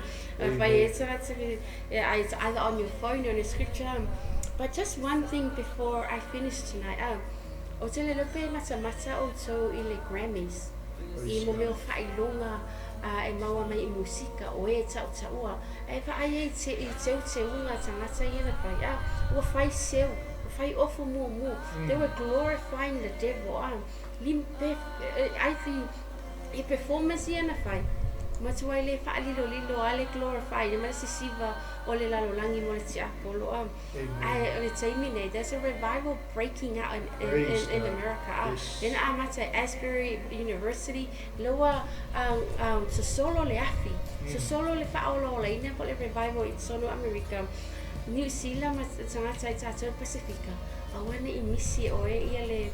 whai e tangata, it's either on your phone or in a scripture. But just one thing before I finish tonight, o te le lope mata o tau i le Grammys. I mo meo whai longa, e maua mai I musika o e tau taua e whaai e te unga tangata I ena whai ua whai seu, whai ofu mua they were glorifying the devil limpe I think I performance I ena whai matua le whaalilo ale glorify na sisiva o le lalolangi mo le tiapo loa. Ai le taimi nei, there's a revival breaking out in America. In amata Asbury University loa so solo le afi, so solo le whaolo le ina po le revival i sono America. New Zealand ma tangata i tātou Pacifica. Awana i misi o ia le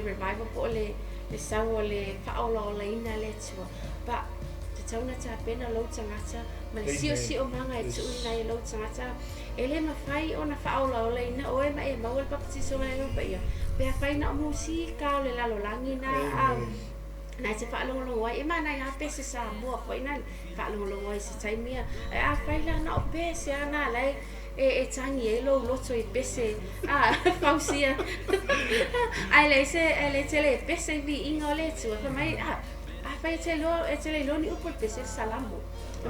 revival po le sawa le whaolo le ina le tua. But tauna ta pena lo tangata ma le sio manga e tu nai lo tangata ele ma fai ona faula o le ina o e ma e ma o le baptizo ma le pa ia pe fai na musika o le lalolangi na na te whaalongolongo wai e mana i hape se sa mua po ina whaalongolongo wai se taimia a fai la na o pe se ana lai e tangi e lo loto i pese fausia ai le tele pese vi inga o le tua pa mai fai te lo ni upo pese salamo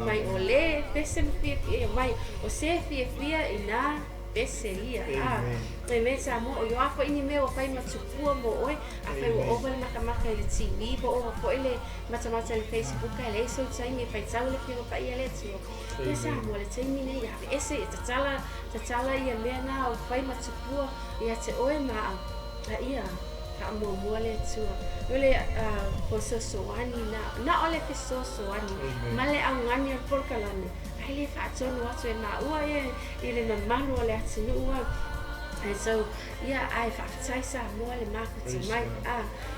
mai ole pese fia mai o se fia ina pese ia e me sa mo o yo afa ini me o fai matupua mo oi a fai o over maka le TV bo o po ele mata le Facebook ele so sai me fai tau le fia pa ia le tio e sa mo le taimi nei ia ese tatala ia me na o fai matupua ia te oi ma ia ka mo le tua ole po soani na ole pe soani male au ngani por kalane ai le fa tonu atu e na ua ile na manu ole atu ua and so I fa sai sa mo le market mai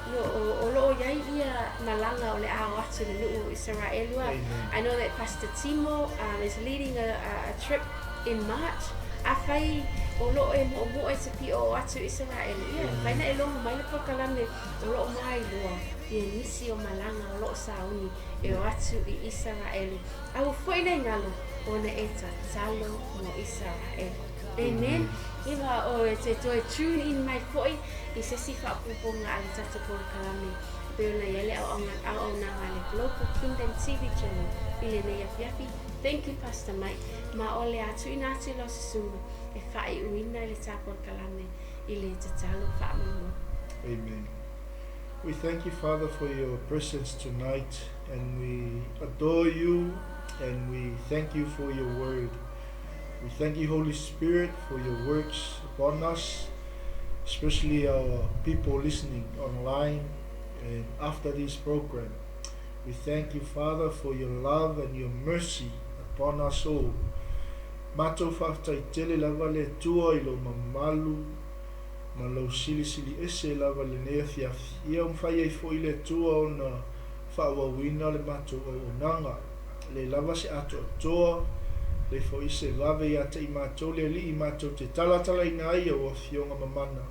o lo ia malanga ole au atu no Israel ua. I know that Pastor Timo is leading a trip in March. Afai o lo e mo e se pi o atu Israel vai na e lo mai le pokalane o lo mai lo e nisi o malanga o lo sauni e o atu I Israel au foi nei ngalo o na eta talo mo Israel amen iwa o te toi tune in mai foi I se sifa puponga ale tatu pokalane pe na yele au na ngale local kingdom TV channel ile nei afiafi. Thank you, Pastor Mike. Ma ole atu ina atu lo sisuma e whai uina le tāpon kalame I le tatalo whaamamo. Amen. We thank you, Father, for your presence tonight, and we adore you, and we thank you for your word. We thank you, Holy Spirit, for your works upon us, especially our people listening online and after this program. We thank you, Father, for your love and your mercy upon us all. Matou whaftai tele lava le tua I lo mamalu, ma lo sili ese lava le nea fiafi. Ia umwhai ai fo I le tua o na whaawawina le matou o nanga. Le lava se ato atoa, le fo ise vave ia te I matou le li I matou te talatala ina ai o a fionga mamana.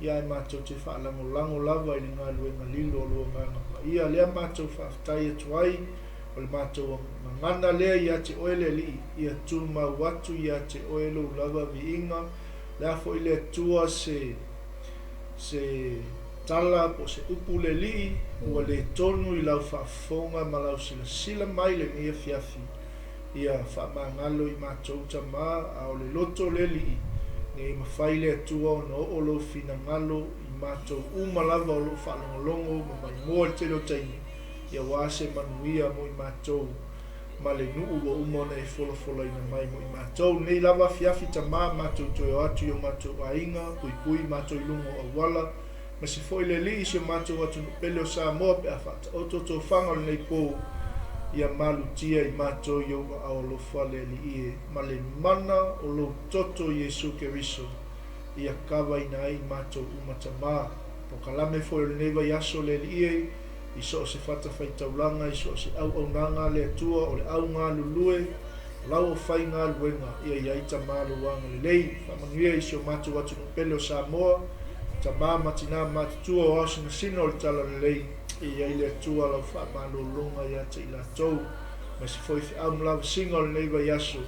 Ia I matou te whaalango lava I ngā luenga lilo o loa nganga pa. Ia lea matou whaftai atuai, o le matou ngana lea ia te oele li ia tu mau atu ia te oele o lava vi inga lea fo I le tua se tala po se upu le li ua le tonu I lau whaafonga ma lau sila mai le mea fiafi ia whaamangalo I matou tama a o le loto le li nge mawhai le tua o no o lo fina ngalo I matou umalava o lo whaalongolongo ma mai mua te lo taini ia wase manuia mo I matou ma le nuu o umona e folo ina mai mo I matou nei lava fiafi tama matou toi o atu o matou ainga pui matou ilungo o wala ma se foi le li se matou atu pele o sa moa pe a fata o toto whanga le nei po ia malutia I matou i o a o lo fale li ie ma le mana o lo toto Yesu Keriso ia kawa ina ai matou umatama po kalame foi le neva yaso le li ie I so se fata fai taulanga I so se au nanga le tua o le au ngā lulue lau o fai ngā luenga ia iai tamalu wanga le lei whamangia I so matu watu no pele o Samoa tamā matina matutua o asina sina o le tala le lei iai le tua lau whaamalo longa ia te ila tau ma se foi fi au mlawa singa o le neiva yaso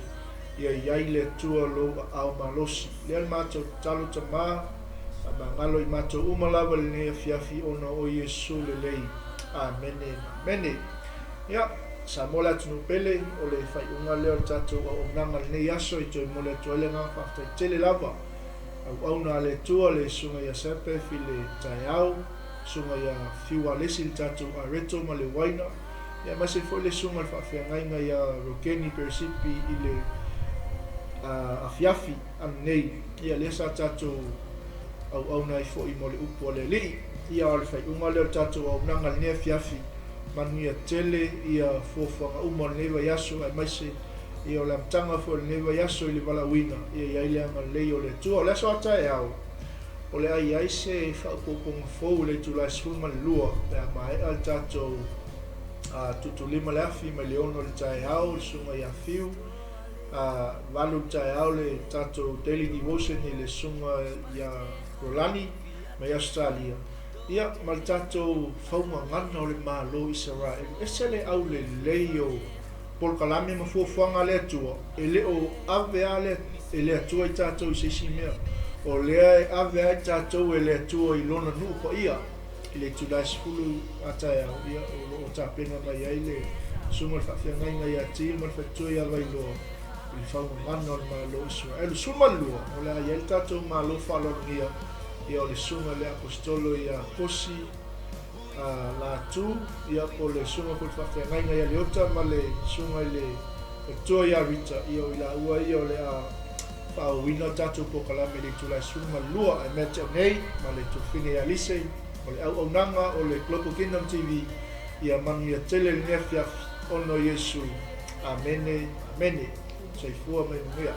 ia iai le tua lo au malosi lea matu talo tamā ma ngalo I matu umalawa le nea fiafi ona o Yesu le lei Amen. Ia, sa mola tunu pele o le fai unga leo tatou o nanga le nei aso I toi mole toile ngā whaftai tele lava. Au na le tua le sunga ia sepe fi le tai au, sunga ia fiwa lesi le tatou a reto ma le waina, Ia mai se foi le sunga le whawhiangainga ia Rokeni Perisipi i le afiafi anu nei. Ia lea sa tātou au nai fo i mo le upu o le li. Ia o le whaiunga leo tātou au nanga le nea fiafi. Manu ia tele ia fōwhanga umo le newa yaso ai mai se ia o le amtanga fo le newa yaso i le walawina. Ia iai anga lei o le tua. O le aso atai au. O le ai se whaupoponga fōu le tu lai sunga le lua. Pea mai al tātou tutu lima le afi mai le ono le tae au le sunga ia fiu walu tae au le tato daily devotion i le sunga ia Rolani mai Australia ia ma le tato whaunga ngana o le malo Israel ese le au le leo polkalame ma fuafuanga le atua e le o ave ale e le atua i tato i sesi mea o lea ave ai tato e le atua i lona nupa ia i le tulai sifulu atai au ia o tapena mai ai le sunga le whawhiangainga ia tii ma le whaitua ia vai loa i le whaungangana o le malo Israel suma lua o le ai tatou malo whalongia ia o le sunga le apostolo ia posi la tu ia po le sunga po le whawhiangainga ia le ota ma le sunga i le whaitua ia rita ia o ila ua ia o le whauina tatou pokalame le tulai sunga lua e mea nei ma le tofine ia lisei o le au nanga o le Global Kingdom TV ia manu ia tele le nea fiafi ono Yesu amene amene saifua mai mea